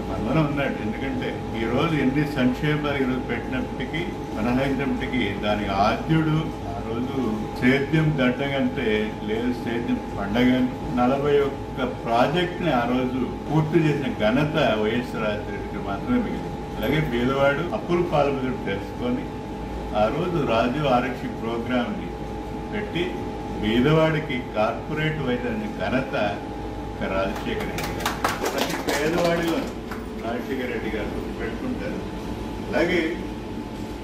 మనలో ఉన్నాడు. ఎందుకంటే ఈ రోజు ఎన్ని సంక్షేమాలు ఈరోజు పెట్టినప్పటికీ కొనసాగినప్పటికీ దానికి ఆద్యుడు ఆ రోజు సేద్యం దండగంటే లేదు సేద్యం పండగ 41 ప్రాజెక్టుని ఆ రోజు పూర్తి చేసిన ఘనత వైఎస్ఆర్ రాజశేఖర రెడ్డికి మాత్రమే మిగిలింది. అలాగే పేదవాడు అప్పులు పాల్పొందడం తెలుసుకొని ఆ రోజు రాజీవ్ ఆరక్షి ప్రోగ్రామ్ని పెట్టి పేదవాడికి కార్పొరేట్ వైద్యాన్ని ఘనత రాజశేఖర రెడ్డి గారు. ప్రతి పేదవాడిలో రాజశేఖర రెడ్డి గారు పెట్టుకుంటారు. అలాగే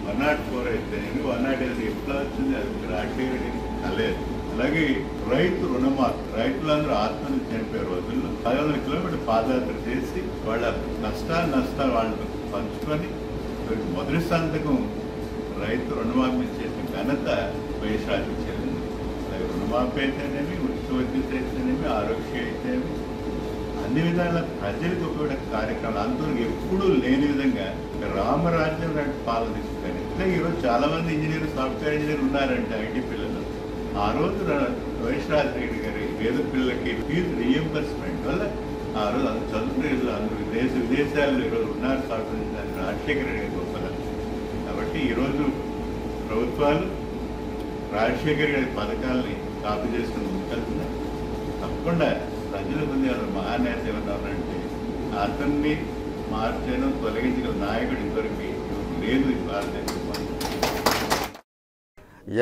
104 అయితే 108 ఎట్లా వచ్చింది అది రాజశేఖర రెడ్డి కలేదు. అలాగే రైతు రుణమాఫీ, రైతులందరూ ఆత్మహత్య చనిపోయే రోజుల్లో 500 కిలోమీటర్ పాదయాత్ర చేసి వాళ్ళ కష్టాలు నష్టాలు వాళ్ళు పంచుకొని మొదటి సంతకం రైతు రుణమాఫీ చేసిన ఘనత వైఎస్ రాజశేఖర రెడ్డి. అలాగే రుణమాఫీ అయితేనేమి, ఉచిత వైద్యులు అయితేనేమి, ఆరోగ్య అయితేనేమి అన్ని విధాల ప్రజలకు ఒక కార్యక్రమాలు అందరూ ఎప్పుడూ లేని విధంగా రామరాజ్యం లాంటి పాలన తీసుకుని ఇట్లా ఈరోజు చాలా మంది ఇంజనీర్ సాఫ్ట్వేర్ ఇంజనీర్ ఉన్నారంటే ఐటీ పిల్లలు. ఆ రోజు వైఎస్ రాజశేఖర గారి పేద పిల్లలకి ఫీజు రీఎంబర్స్మెంట్ వల్ల ఆ రోజు అందరూ చదువుకునే అందరూ విదేశాల్లో ఈరోజు ఉన్నారు సాఫ్ట్వేర్ ఇంజనీర్ రాజశేఖర రెడ్డి గారి గొప్పలు. కాబట్టి ఈరోజు ప్రభుత్వాలు రాజశేఖర గారి పథకాలని కాపీ చేసుకుని ముందుకెళ్తున్నాయి. తప్పకుండా ప్రజల ముందు మహానేత ఏమన్నారంటే అతన్ని మార్చడం తొలగించగల నాయకుడు ఇంతవరకు లేదు ఈ భారతదేశం.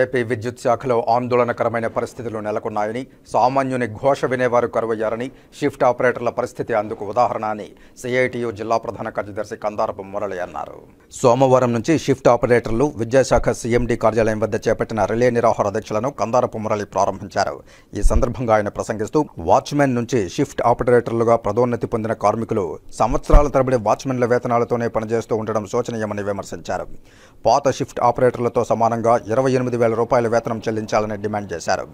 ఏపీ విద్యుత్ శాఖలో ఆందోళనకరమైన పరిస్థితులు నెలకొన్నాయని, సామాన్యుని ఘోష వినేవారు కరువయ్యారని, షిఫ్ట్ ఆపరేటర్ల పరిస్థితి అందుకు ఉదాహరణ అని సిఐటియు జిల్లా ప్రధాన కార్యదర్శి కందారపు మురళి అన్నారు. సోమవారం నుంచి షిఫ్ట్ ఆపరేటర్లు విద్యాశాఖ సీఎండీ కార్యాలయం వద్ద చేపట్టిన రిలే నిరాహార దీక్షలను కందారపు మురళి ప్రారంభించారు. ఈ సందర్భంగా ఆయన ప్రసంగిస్తూ వాచ్మెన్ నుంచి షిఫ్ట్ ఆపరేటర్లుగా పదోన్నతి పొందిన కార్మికులు సంవత్సరాల తరబడి వాచ్మెన్ల వేతనాలతోనే పనిచేస్తూ ఉండడం శోచనీయమని విమర్శించారు. పాత షిఫ్ట్ ఆపరేటర్లతో సమానంగా 28,000 రూపాయల వేతనం చెల్లించాలని డిమాండ్ చేశారు.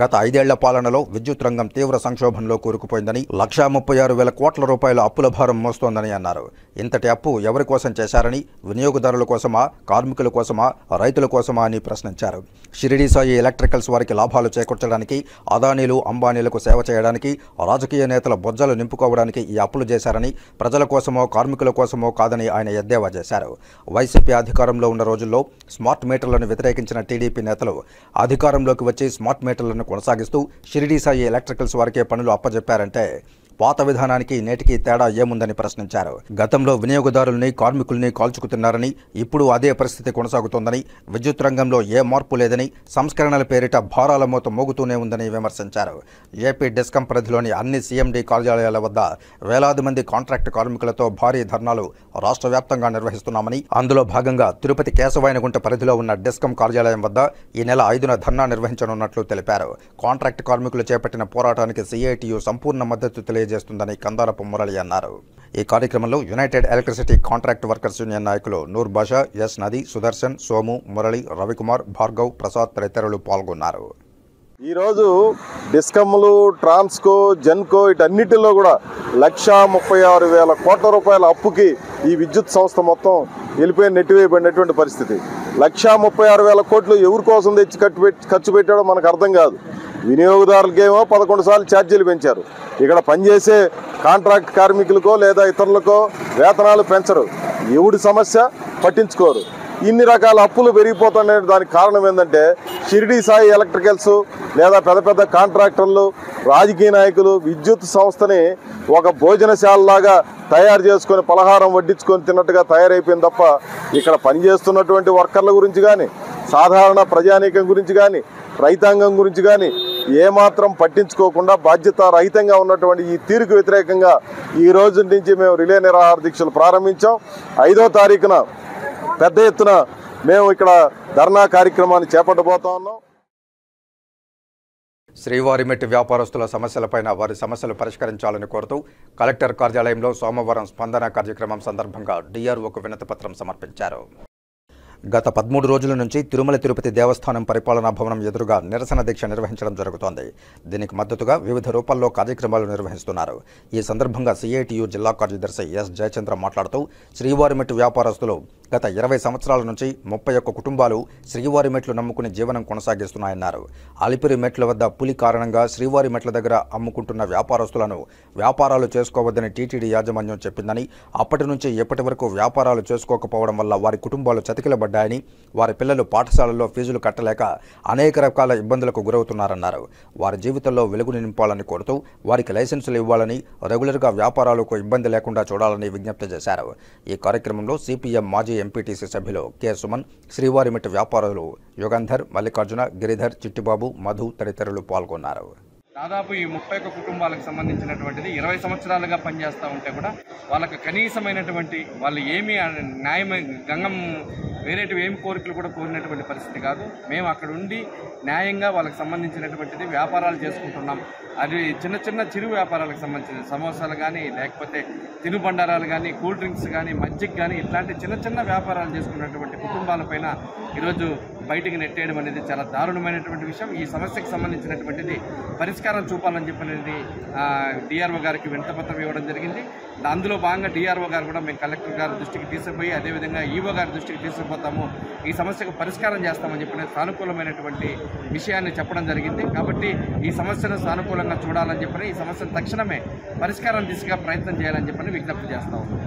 గత 5 ఏళ్ల పాలనలో విద్యుత్ రంగం తీవ్ర సంక్షోభంలో కూరుకుపోయిందని, 1,36,000 కోట్ల రూపాయల అప్పుల భారం మోస్తోందని అన్నారు. ఇంతటి అప్పు ఎవరి కోసం చేశారని, వినియోగదారుల కోసమా, కార్మికుల కోసమా, రైతుల కోసమా అని ప్రశ్నించారు. షిరిడి సాయి ఎలక్ట్రికల్స్ వారికి లాభాలు చేకూర్చడానికి, అదానీలు అంబానీలకు సేవ చేయడానికి, రాజకీయ నేతల బొజ్జలు నింపుకోవడానికి ఈ అప్పులు చేశారని, ప్రజల కోసమో కార్మికుల కోసమో కాదని ఆయన ఎద్దేవా చేశారు. వైసీపీ అధికారంలో ఉన్న రోజుల్లో స్మార్ట్ మీటర్లను వ్యతిరేకించిన టీడీపీ నేతలు అధికారంలోకి వచ్చి స్మార్ట్ మీటర్లను కొనసాగిస్తూ షిరిడి సాయి ఎలక్ట్రికల్స్ వారికే పనులు అప్పజెప్పారంటే పాత విధానానికి నేటికి తేడా ఏముందని ప్రశ్నించారు. గతంలో వినియోగదారుల్ని, కార్మికుల్ని కాల్చుకుతున్నారని, ఇప్పుడు అదే పరిస్థితి కొనసాగుతోందని, విద్యుత్ రంగంలో ఏ మార్పు లేదని, సంస్కరణల పేరిట భారాల మోత మోగుతూనే ఉందని విమర్శించారు. ఏపీ డిస్కం పరిధిలోని అన్ని సీఎండీ కార్యాలయాల వద్ద వేలాది మంది కాంట్రాక్ట్ కార్మికులతో భారీ ధర్నాలు రాష్ట్ర వ్యాప్తంగా నిర్వహిస్తున్నామని, అందులో భాగంగా తిరుపతి కేశవాయనగుంట పరిధిలో ఉన్న డిస్కం కార్యాలయం వద్ద ఈ నెల 5న ధర్నా నిర్వహించనున్నట్లు తెలిపారు. కాంట్రాక్ట్ కార్మికులు చేపట్టిన పోరాటానికి సిఐటియు సంపూర్ణ మద్దతు చేస్తుందని కందారపు మురళి అన్నారు. ఈ కార్యక్రమంలో United electricity contract workers union నాయకులు నూర్ బాషా, ఎస్ నది, సుదర్శన్, సోము, మురళి, రవికుమార్, భార్గవ్, ప్రసాద్ తదితరులు పాల్గొన్నారు. ఈరోజు డిస్కమ్లు, ట్రాన్స్కో, జెన్కో వీటన్నిటిలో కూడా 1,36,000 కోట్ల రూపాయల అప్పుకి ఈ విద్యుత్ సంస్థ మొత్తం వెళ్ళిపోయి నెట్టివేయబడినటువంటి పరిస్థితి. 1,36,000 కోట్లు ఎవరి కోసం తెచ్చి ఖర్చు పెట్టాడో మనకు అర్థం కాదు. వినియోగదారులకేమో 11 సార్లు ఛార్జీలు పెంచారు. ఇక్కడ పనిచేసే కాంట్రాక్ట్ కార్మికులకో లేదా ఇతరులకో వేతనాలు పెంచరు. ఎవడి సమస్య పట్టించుకోరు. ఇన్ని రకాల అప్పులు పెరిగిపోతుండే దానికి కారణం ఏంటంటే షిరిడి సాయి ఎలక్ట్రికల్స్ లేదా పెద్ద పెద్ద కాంట్రాక్టర్లు, రాజకీయ నాయకులు విద్యుత్ సంస్థని ఒక భోజనశాలలాగా తయారు చేసుకొని పలహారం వడ్డించుకొని తిన్నట్టుగా తయారైపోయింది తప్ప ఇక్కడ పనిచేస్తున్నటువంటి వర్కర్ల గురించి కానీ, సాధారణ ప్రజానీకం గురించి కానీ, రైతాంగం గురించి కానీ ఏమాత్రం పట్టించుకోకుండా బాధ్యత రహితంగా ఉన్నటువంటి ఈ తీరుకు వ్యతిరేకంగా ఈ రోజు నుంచి మేము రిలే నిరాహార దీక్షలు ప్రారంభించాం. 5వ తారీఖున పెద్ద ఎత్తున మేము ఇక్కడ ధర్నా కార్యక్రమాన్ని చేపట్టబోతా ఉన్నాం. శ్రీవారిమెట్టి వ్యాపారస్తుల సమస్యలపైన వారి సమస్యలు పరిష్కరించాలని కోరుతూ కలెక్టర్ కార్యాలయంలో సోమవారం స్పందన కార్యక్రమం సందర్భంగా డిఆర్ఓకు వినతిపత్రం సమర్పించారు. గత 13 రోజుల నుంచి తిరుమల తిరుపతి దేవస్థానం పరిపాలనా భవనం ఎదురుగా నిరసన దీక్ష నిర్వహించడం జరుగుతోంది. దీనికి మద్దతుగా వివిధ రూపాల్లో కార్యక్రమాలు నిర్వహిస్తున్నారు. ఈ సందర్భంగా సిఐటియు జిల్లా కార్యదర్శి ఎస్ జయచంద్ర మాట్లాడుతూ శ్రీవారిమెట్టు వ్యాపారస్తులు గత 20 సంవత్సరాల నుంచి 31 కుటుంబాలు శ్రీవారి మెట్లు నమ్ముకుని జీవనం కొనసాగిస్తున్నాయన్నారు. అలిపిరి మెట్ల వద్ద పులి కారణంగా శ్రీవారి మెట్ల దగ్గర అమ్ముకుంటున్న వ్యాపారస్తులను వ్యాపారాలు చేసుకోవద్దని టీటీడీ యాజమాన్యం చెప్పిందని, అప్పటి నుంచి ఎప్పటి వరకు వ్యాపారాలు చేసుకోకపోవడం వల్ల వారి కుటుంబాలు చతికిలబడ్డాయని, వారి పిల్లలు పాఠశాలల్లో ఫీజులు కట్టలేక అనేక రకాల ఇబ్బందులకు గురవుతున్నారన్నారు. వారి జీవితంలో వెలుగుని నింపాలని కోరుతూ వారికి లైసెన్సులు ఇవ్వాలని, రెగ్యులర్గా వ్యాపారాలకు ఇబ్బంది లేకుండా చూడాలని విజ్ఞప్తి చేశారు. ఈ కార్యక్రమంలో సిపిఎం మాజీ ఎంపీటీసీ సభ్యులు కె సుమన్, శ్రీవారిమెట్టు వ్యాపారులు యుగంధర్, మల్లికార్జున, గిరిధర్, చిట్టిబాబు, మధు తదితరులు పాల్గొన్నారు. దాదాపు ఈ 31 కుటుంబాలకు సంబంధించినటువంటిది 20 సంవత్సరాలుగా పనిచేస్తూ ఉంటే కూడా వాళ్ళకి కనీసమైనటువంటి వాళ్ళు ఏమీ న్యాయం గంగం వేరేటివి ఏమి కోరికలు కూడా కోరినటువంటి పరిస్థితి కాదు. మేము అక్కడ ఉండి న్యాయంగా వాళ్ళకి సంబంధించినటువంటిది వ్యాపారాలు చేసుకుంటున్నాం. అది చిన్న చిన్న చిరు వ్యాపారాలకు సంబంధించిన సమోసాలు కానీ, లేకపోతే తినుబండారాలు కానీ, కూల్ డ్రింక్స్ కానీ, మజ్జిగ కానీ ఇట్లాంటి చిన్న చిన్న వ్యాపారాలు చేసుకున్నటువంటి కుటుంబాలపైన ఈరోజు బయటికి నెట్టేయడం అనేది చాలా దారుణమైనటువంటి విషయం. ఈ సమస్యకు సంబంధించినటువంటిది పరిష్కారం చూపాలని చెప్పినది డిఆర్ఓ గారికి వినతిపత్రం ఇవ్వడం జరిగింది. అందులో భాగంగా డిఆర్ఓ గారు కూడా మేము కలెక్టర్ గారి దృష్టికి తీసుకుపోయి అదేవిధంగా ఈఓ గారి దృష్టికి తీసుకుపోతాము, ఈ సమస్యకు పరిష్కారం చేస్తామని చెప్పిన సానుకూలమైనటువంటి విషయాన్ని చెప్పడం జరిగింది. కాబట్టి ఈ సమస్యను సానుకూలంగా చూడాలని చెప్పని, ఈ సమస్యను తక్షణమే పరిష్కారం దిశగా ప్రయత్నం చేయాలని చెప్పని విజ్ఞప్తి చేస్తా ఉన్నాం.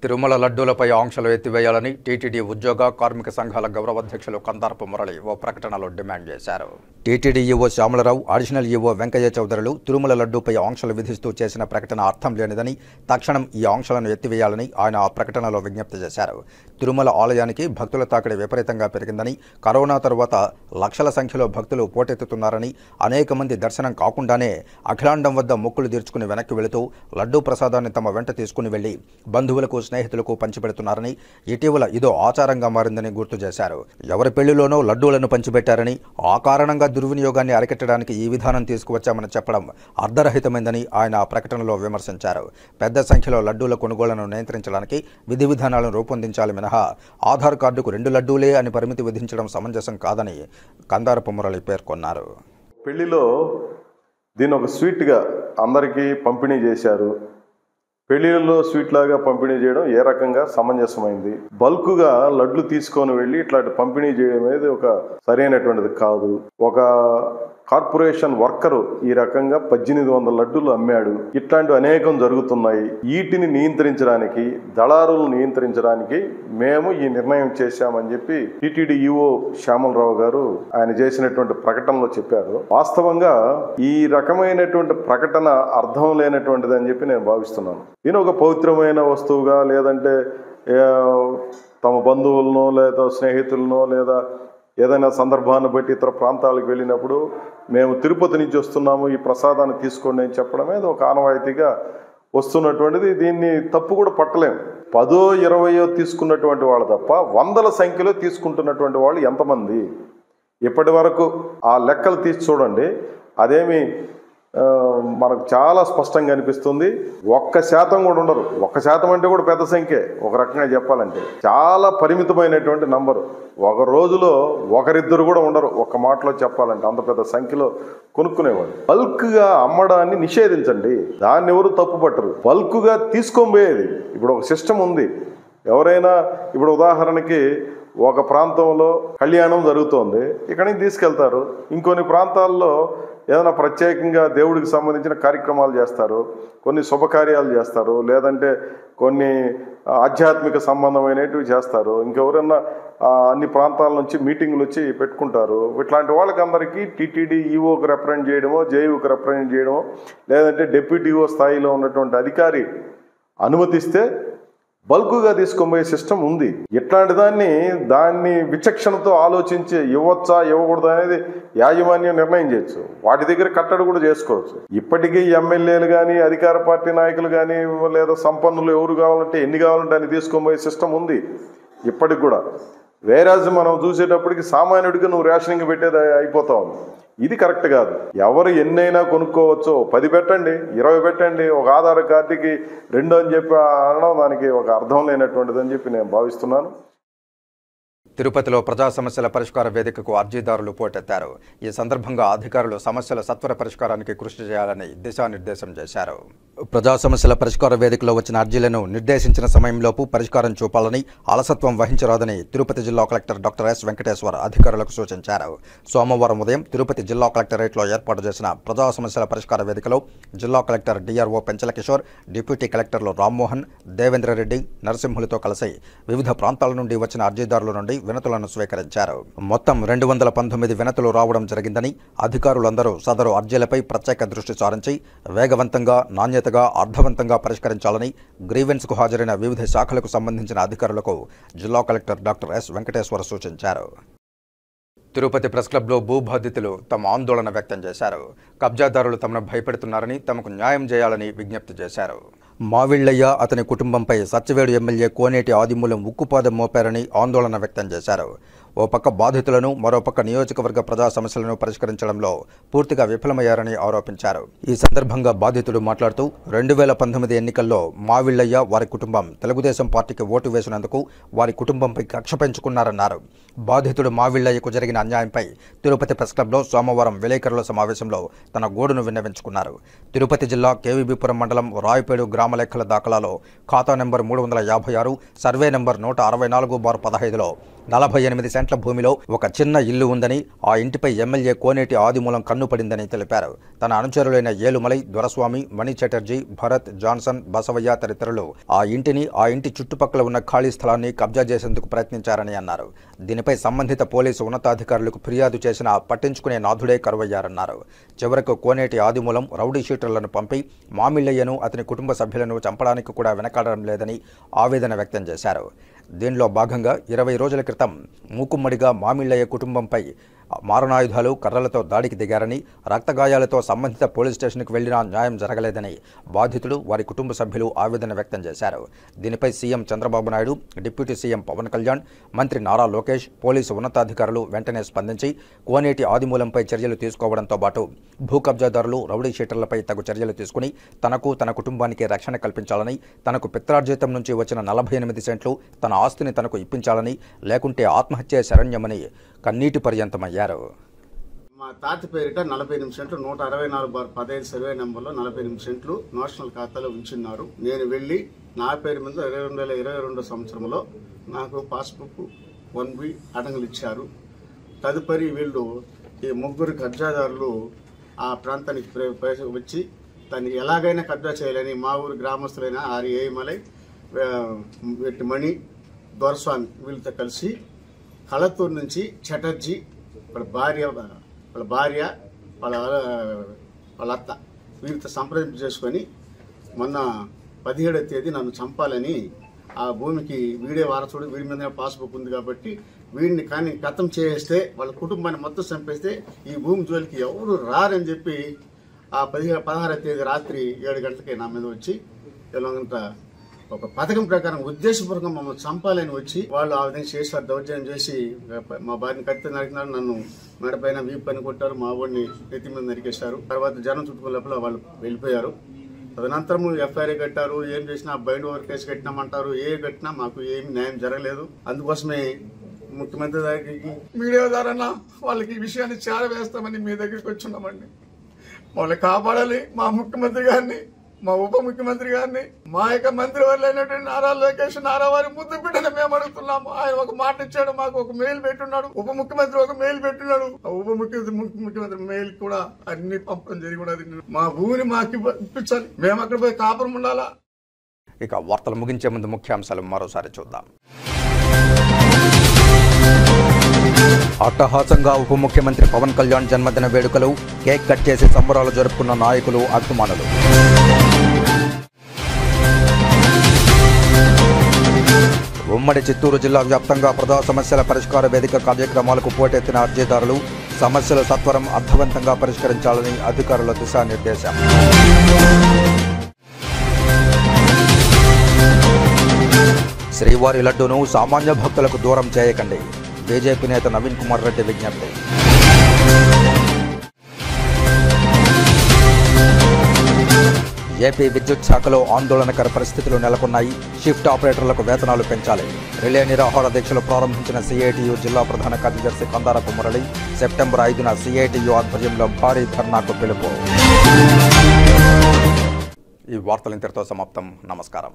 తిరుమల లడ్డూలపై ఆంక్షలు ఎత్తివేయాలని టీటీడీ ఉద్యోగ కార్మిక సంఘాల గౌరవాధ్యక్షులు కందారపు మురళి ఓ ప్రకటనలో డిమాండ్ చేశారు. TTD EO Syamalarao, additional EO Venkaiah చౌదరులు తిరుమల లడ్డూపై ఆంక్షలు విధిస్తూ చేసిన ప్రకటన అర్థం లేనిదని, తక్షణం ఈ ఆంక్షలను ఎత్తివేయాలని ఆయన ఆ ప్రకటనలో విజ్ఞప్తి చేశారు. తిరుమల ఆలయానికి భక్తుల తాకిడి విపరీతంగా పెరిగిందని, కరోనా తరువాత లక్షల సంఖ్యలో భక్తులు పోటెత్తుతున్నారని, అనేక మంది దర్శనం కాకుండానే అఖిలాండం వద్ద మొక్కులు తీర్చుకుని వెనక్కి వెళుతూ లడ్డూ ప్రసాదాన్ని తమ వెంట తీసుకుని వెళ్లి బంధువులకు, స్నేహితులకు పంచిపెడుతున్నారని, ఇటీవల ఇదో ఆచారంగా మారిందని గుర్తు చేశారు. ఎవరి పెళ్లిలోనో లడ్డూలను పంచిపెట్టారని, ఆ కారణంగా దుర్వినియోగాన్ని అరికట్టడానికి ఈ విధానం తీసుకువచ్చామని చెప్పడం అర్ధరహితమైందని ఆయన ఆ ప్రకటనలో విమర్శించారు. పెద్ద సంఖ్యలో లడ్డూల కొనుగోళ్లను నియంత్రించడానికి విధి విధానాలను రూపొందించాలి మినహా ఆధార్ కార్డుకు 2 లడ్డూలే అని పరిమితి విధించడం సమంజసం కాదని కందారపు మురళి పేర్కొన్నారు. పెళ్లిలో దీని ఒక స్వీట్గా అందరికీ పంపిణీ చేశారు. పెళ్లిళ్ళలో స్వీట్ లాగా పంపిణీ చేయడం ఏ రకంగా సమంజసమైంది? బల్క్గా లడ్లు తీసుకొని వెళ్ళి ఇట్లాంటి పంపిణీ చేయడం అనేది ఒక సరైనటువంటిది కాదు. ఒక కార్పొరేషన్ వర్కరు ఈ రకంగా 1800 లడ్డూలు అమ్మాడు. ఇట్లాంటివి అనేకం జరుగుతున్నాయి. వీటిని నియంత్రించడానికి, దళారులను నియంత్రించడానికి మేము ఈ నిర్ణయం చేశామని చెప్పి టీటీడీ ఈఓ శ్యామలరావు గారు ఆయన చేసినటువంటి ప్రకటనలో చెప్పారు. వాస్తవంగా ఈ రకమైనటువంటి ప్రకటన అర్థం లేనటువంటిది అని చెప్పి నేను భావిస్తున్నాను. దీని ఒక పవిత్రమైన వస్తువుగా, లేదంటే తమ బంధువులనో లేదా స్నేహితులనో లేదా ఏదైనా సందర్భాన్ని బట్టి ఇతర ప్రాంతాలకు వెళ్ళినప్పుడు మేము తిరుపతి నుంచి వస్తున్నాము, ఈ ప్రసాదాన్ని తీసుకోండి అని చెప్పడమే ఒక ఆనవాయితీగా వస్తున్నటువంటిది. దీన్ని తప్పు కూడా పట్టలేము. 10, 20 తీసుకున్నటువంటి వాళ్ళు తప్ప 100ల సంఖ్యలో తీసుకుంటున్నటువంటి వాళ్ళు ఎంతమంది? ఇప్పటి వరకు ఆ లెక్కలు తీసి చూడండి. అదేమి మనకు చాలా స్పష్టంగా అనిపిస్తుంది. 1% కూడా ఉండరు. 1% అంటే కూడా పెద్ద సంఖ్య ఒక రకంగా చెప్పాలంటే. చాలా పరిమితమైనటువంటి నంబరు. ఒక రోజులో ఒకరిద్దరు కూడా ఉండరు ఒక్క మాటలో చెప్పాలంటే, అంత పెద్ద సంఖ్యలో కొనుక్కునేవాడు. బల్క్గా అమ్మడాన్ని నిషేధించండి, దాన్ని ఎవరు తప్పు పట్టరు. బల్క్గా తీసుకోబోయేది ఇప్పుడు ఒక సిస్టమ్ ఉంది. ఎవరైనా ఇప్పుడు ఉదాహరణకి ఒక ప్రాంతంలో కళ్యాణం జరుగుతోంది, ఇక్కడికి తీసుకెళ్తారు. ఇంకొన్ని ప్రాంతాల్లో ఏదైనా ప్రత్యేకంగా దేవుడికి సంబంధించిన కార్యక్రమాలు చేస్తారు, కొన్ని శుభకార్యాలు చేస్తారు, లేదంటే కొన్ని ఆధ్యాత్మిక సంబంధమైనవి చేస్తారు. ఇంకెవరన్నా అన్ని ప్రాంతాల నుంచి మీటింగులు వచ్చి పెట్టుకుంటారు. ఇట్లాంటి వాళ్ళకందరికీ టీటీడీ ఈఓకి రిప్రజెంట్ చేయడమో, జేఈఓకి రిప్రజెంట్ చేయడమో, లేదంటే డిప్యూటీఓ స్థాయిలో ఉన్నటువంటి అధికారి అనుమతిస్తే బల్క్గా తీసుకుపోయే సిస్టమ్ ఉంది. ఇట్లాంటి దాన్ని విచక్షణతో ఆలోచించి ఇవ్వచ్చా ఇవ్వకూడదు అనేది యాజమాన్యం నిర్ణయం చేయొచ్చు. వాటి దగ్గర కట్టడి కూడా చేసుకోవచ్చు. ఇప్పటికీ ఎమ్మెల్యేలు కానీ, అధికార పార్టీ నాయకులు కానీ, లేదా సంపన్నులు ఎవరు కావాలంటే ఎన్ని కావాలంటే అని తీసుకుపోయే సిస్టమ్ ఉంది ఇప్పటికి కూడా. వేరాజ్ మనం చూసేటప్పటికి సామాన్యుడికి నువ్వు రేషనింగ్ పెట్టేది అయిపోతావు. ఇది కరెక్ట్ కాదు. ఎవరు ఎన్నైనా కొనుక్కోవచ్చు. 10 పెట్టండి, 20 పెట్టండి, ఒక ఆధార్ కార్డుకి 2 అని చెప్పి అనడం దానికి ఒక అర్థం లేనటువంటిది అని చెప్పి నేను భావిస్తున్నాను. తిరుపతిలో ప్రజా సమస్యల పరిష్కార వేదికకు అర్జీదారులు పోటెత్తారు. ఈ సందర్భంగా అధికారులు సమస్యల సత్వర పరిష్కారానికి కృషి చేయాలని దిశానిర్దేశం చేశారు. ప్రజా సమస్యల పరిష్కార వేదికలో వచ్చిన అర్జీలను నిర్దేశించిన సమయంలోపు పరిష్కారం చూపాలని, అలసత్వం వహించరాదని తిరుపతి జిల్లా కలెక్టర్ డాక్టర్ ఎస్ వెంకటేశ్వర్ అధికారులకు సూచించారు. సోమవారం ఉదయం తిరుపతి జిల్లా కలెక్టరేట్లో ఏర్పాటు చేసిన ప్రజా సమస్యల పరిష్కార వేదికలో జిల్లా collector DRO Penchala Kishore, deputy కలెక్టర్లు రామ్మోహన్, దేవేంద్రరెడ్డి, నరసింహులతో కలిసి వివిధ ప్రాంతాల నుండి వచ్చిన అర్జీదారుల నుండి వినతులను స్వీకరించారు. మొత్తం 219 వినతులు రావడం జరిగిందని, అధికారులందరూ సదరు అర్జీలపై ప్రత్యేక దృష్టి సారించి వేగవంతంగా, నాణ్యతగా, అర్థవంతంగా పరిష్కరించాలని గ్రీవెన్స్కు హాజరైన వివిధ శాఖలకు సంబంధించిన అధికారులకు జిల్లా కలెక్టర్ డాక్టర్ ఎస్ వెంకటేశ్వర్ సూచించారు. తిరుపతి ప్రెస్ క్లబ్లో భూబాధితులు తమ ఆందోళన వ్యక్తం చేశారు. కబ్జాదారులు తమను భయపెడుతున్నారని, తమకు న్యాయం చేయాలని విజ్ఞప్తి చేశారు. మావిళ్ళయ్య, అతని కుటుంబంపై సత్యవేడు ఎమ్మెల్యే కోనేటి ఆదిమూలం ఉక్కుపాదం మోపారని ఆందోళన వ్యక్తం చేశారు. ఓ పక్క బాధితులను, మరోపక్క నియోజకవర్గ ప్రజా సమస్యలను పరిష్కరించడంలో పూర్తిగా విఫలమయ్యారని ఆరోపించారు. ఈ సందర్భంగా బాధితుడు మాట్లాడుతూ 2019 ఎన్నికల్లో మావిళ్ళయ్య, వారి కుటుంబం తెలుగుదేశం పార్టీకి ఓటు వేసినందుకు వారి కుటుంబంపై కక్ష పెంచుకున్నారన్నారు. బాధితుడు మావిళ్ళయ్యకు జరిగిన అన్యాయంపై తిరుపతి ప్రెస్ క్లబ్లో సోమవారం విలేకరుల సమావేశంలో తన గోడును విన్నవించుకున్నారు. తిరుపతి జిల్లా కేవీబీపురం మండలం రాయపేడు గ్రామ లెక్కల దాఖలాలో ఖాతా నెంబర్ 356, సర్వే నెంబర్ 164/15లో 48 సెంట్ల భూమిలో ఒక చిన్న ఇల్లు ఉందని, ఆ ఇంటిపై ఎమ్మెల్యే కోనేటి ఆదిమూలం కన్నుపడిందని తెలిపారు. తన అనుచరులైన ఏలుమలై, దొరస్వామి, మణి చటర్జీ, భరత్, జాన్సన్, బసవయ్య తదితరులు ఆ ఇంటిని, ఆ ఇంటి చుట్టుపక్కల ఉన్న ఖాళీ స్థలాన్ని కబ్జా చేసేందుకు ప్రయత్నించారని అన్నారు. దీనిపై సంబంధిత పోలీసు ఉన్నతాధికారులకు ఫిర్యాదు చేసినా పట్టించుకునే నాథుడే కరువయ్యారన్నారు. చివరకు కోనేటి ఆదిమూలం రౌడీ షీటర్లను పంపి మామిళ్ళయ్యను, అతని కుటుంబ సభ్యులను చంపడానికి కూడా వెనకాడడం లేదని ఆవేదన వ్యక్తం చేశారు. దీనిలో భాగంగా 20 రోజుల క్రితం మూకుమ్మడిగా మామిళ్ళయ్య కుటుంబంపై మారణాయుధాలు, కర్రలతో దాడికి దిగారని, రక్తగాయాలతో సంబంధిత పోలీస్ స్టేషన్కు వెళ్లినా న్యాయం జరగలేదని బాధితుడు, వారి కుటుంబ సభ్యులు ఆవేదన వ్యక్తం చేశారు. దీనిపై CM Chandrababu Naidu, deputy CM Pawan Kalyan, మంత్రి నారా లోకేష్, పోలీసు ఉన్నతాధికారులు వెంటనే స్పందించి కోనేటి ఆదిమూలంపై చర్యలు తీసుకోవడంతో పాటు భూ కబ్జాదారులు, రౌడీ షీటర్లపై తగు చర్యలు తీసుకుని తనకు, తన కుటుంబానికి రక్షణ కల్పించాలని, తనకు పిత్రార్జితం నుంచి వచ్చిన 48 సెంట్లు తన ఆస్తిని తనకు ఇప్పించాలని, లేకుంటే ఆత్మహత్యే శరణ్యమని కన్నీటి పర్యంతమయ్యారు. మా తాత పేరిట 48 సెంట్లు 164/15 సర్వే నెంబర్లో 48 సెంట్లు నేషనల్ ఖాతాలో ఉంచున్నారు. నేను వెళ్ళి నా పేరు మీద 2022 సంవత్సరంలో నాకు పాస్బుక్ 1B అడంగులు ఇచ్చారు. తదుపరి వీళ్ళు ఈ 3 కబ్జాదారులు ఆ ప్రాంతానికి వచ్చి దాన్ని ఎలాగైనా కబ్జా చేయాలని మా ఊరు గ్రామస్తులైన ఏమలై, మణి, దొరస్వామి వీళ్ళతో కలిసి కళతూరు నుంచి చటర్జీ వాళ్ళ భార్య వాళ్ళ అత్త వీరితో సంప్రదింపు చేసుకొని మొన్న 17వ తేదీ నన్ను చంపాలని ఆ భూమికి వీడే వారసుడు, వీడి మీద పాస్బుక్ ఉంది కాబట్టి వీడిని కానీ గతం చేస్తే వాళ్ళ కుటుంబాన్ని మొత్తం చంపేస్తే ఈ భూమి జోలికి ఎవరు రారని చెప్పి ఆ 16వ తేదీ రాత్రి 7 గంటలకి నా మీద వచ్చి ఎలాగంత ఒక పథకం ప్రకారం ఉద్దేశపూర్వకంగా మమ్మల్ని చంపాలని వచ్చి వాళ్ళు ఆ విధంగా చేశారు. దౌర్జన్యం చేసి మా భార్యని కత్తి నరికినారు, నన్ను మెడపైన వీపు పని కొట్టారు, మా వాడిని నెత్తి మీద నరికేశారు. తర్వాత జనం చుట్టుకునే లోపల వాళ్ళు వెళ్ళిపోయారు. తదనంతరం ఎఫ్ఐఆర్ కట్టారు. ఏం చేసినా బైండ్ ఓవర్ కేసు కట్టినామంటారు. ఏ కట్టినా మాకు ఏమి న్యాయం జరగలేదు. అందుకోసమే ముఖ్యమంత్రి దగ్గరికి మీడియా ద్వారా వాళ్ళకి ఈ విషయాన్ని చేరవేస్తామని మీ దగ్గరికి వచ్చున్నామండి. వాళ్ళని కాపాడాలి. మా ముఖ్యమంత్రి గారిని మా ఉప ముఖ్యమంత్రి గారిని, మా యొక్క మంత్రివర్యులైనటువంటి నారా లోకేష్ నారా వారి ముద్దు బిడ్డను మేము అడుగుతున్నాము. ఆయన ఒక మాట ఇచ్చాడు, మాకు ఒక మెయిల్ పెట్టున్నాడు, ఉప ముఖ్యమంత్రి ఒక మెయిల్ పెట్టున్నాడు. ఆ ఉప ముఖ్యమంత్రి మెయిల్ కూడా అన్ని పంపడం జరిగి కూడా మా భూమిని మాకు ఇప్పించాలి, మేము అక్కడ పోయి కాపురం ఉండాలా. ఇక వార్తలు ముగించే ముందు ముఖ్యాంశాలు మరోసారి చూద్దాం. అట్టహాసంగా ఉప ముఖ్యమంత్రి పవన్ కళ్యాణ్ జన్మదిన వేడుకలు, కేక్ కట్ చేసి సంబరాలు జరుపుకున్న నాయకులు, అభిమానులు. ఉమ్మడి చిత్తూరు జిల్లా వ్యాప్తంగా ప్రజా సమస్యల పరిష్కార వేదిక కార్యక్రమాలకు పోటెత్తిన అర్జీదారులు, సమస్యలు సత్వరం అర్థవంతంగా పరిష్కరించాలని అధికారుల దిశానిర్దేశం. శ్రీవారి లడ్డూను సామాన్య భక్తులకు దూరం చేయకండి, బీజేపీ నేత నవీన్ కుమార్ రెడ్డి విజ్ఞప్తి. ఏపీ విద్యుత్ శాఖలో ఆందోళనకర పరిస్థితులు నెలకొన్నాయి. షిఫ్ట్ ఆపరేటర్లకు వేతనాలు పెంచాలి. రిలే నిరాహార దీక్షలు ప్రారంభించిన సిఐటియు జిల్లా ప్రధాన కార్యదర్శి కందారపు మురళి. సెప్టెంబర్ 5న సిఐటియు ఆధ్వర్యంలో భారీ ధర్నాకు పిలుపు. ఈ వార్తలు ఇంతటితో సమాప్తం. నమస్కారం.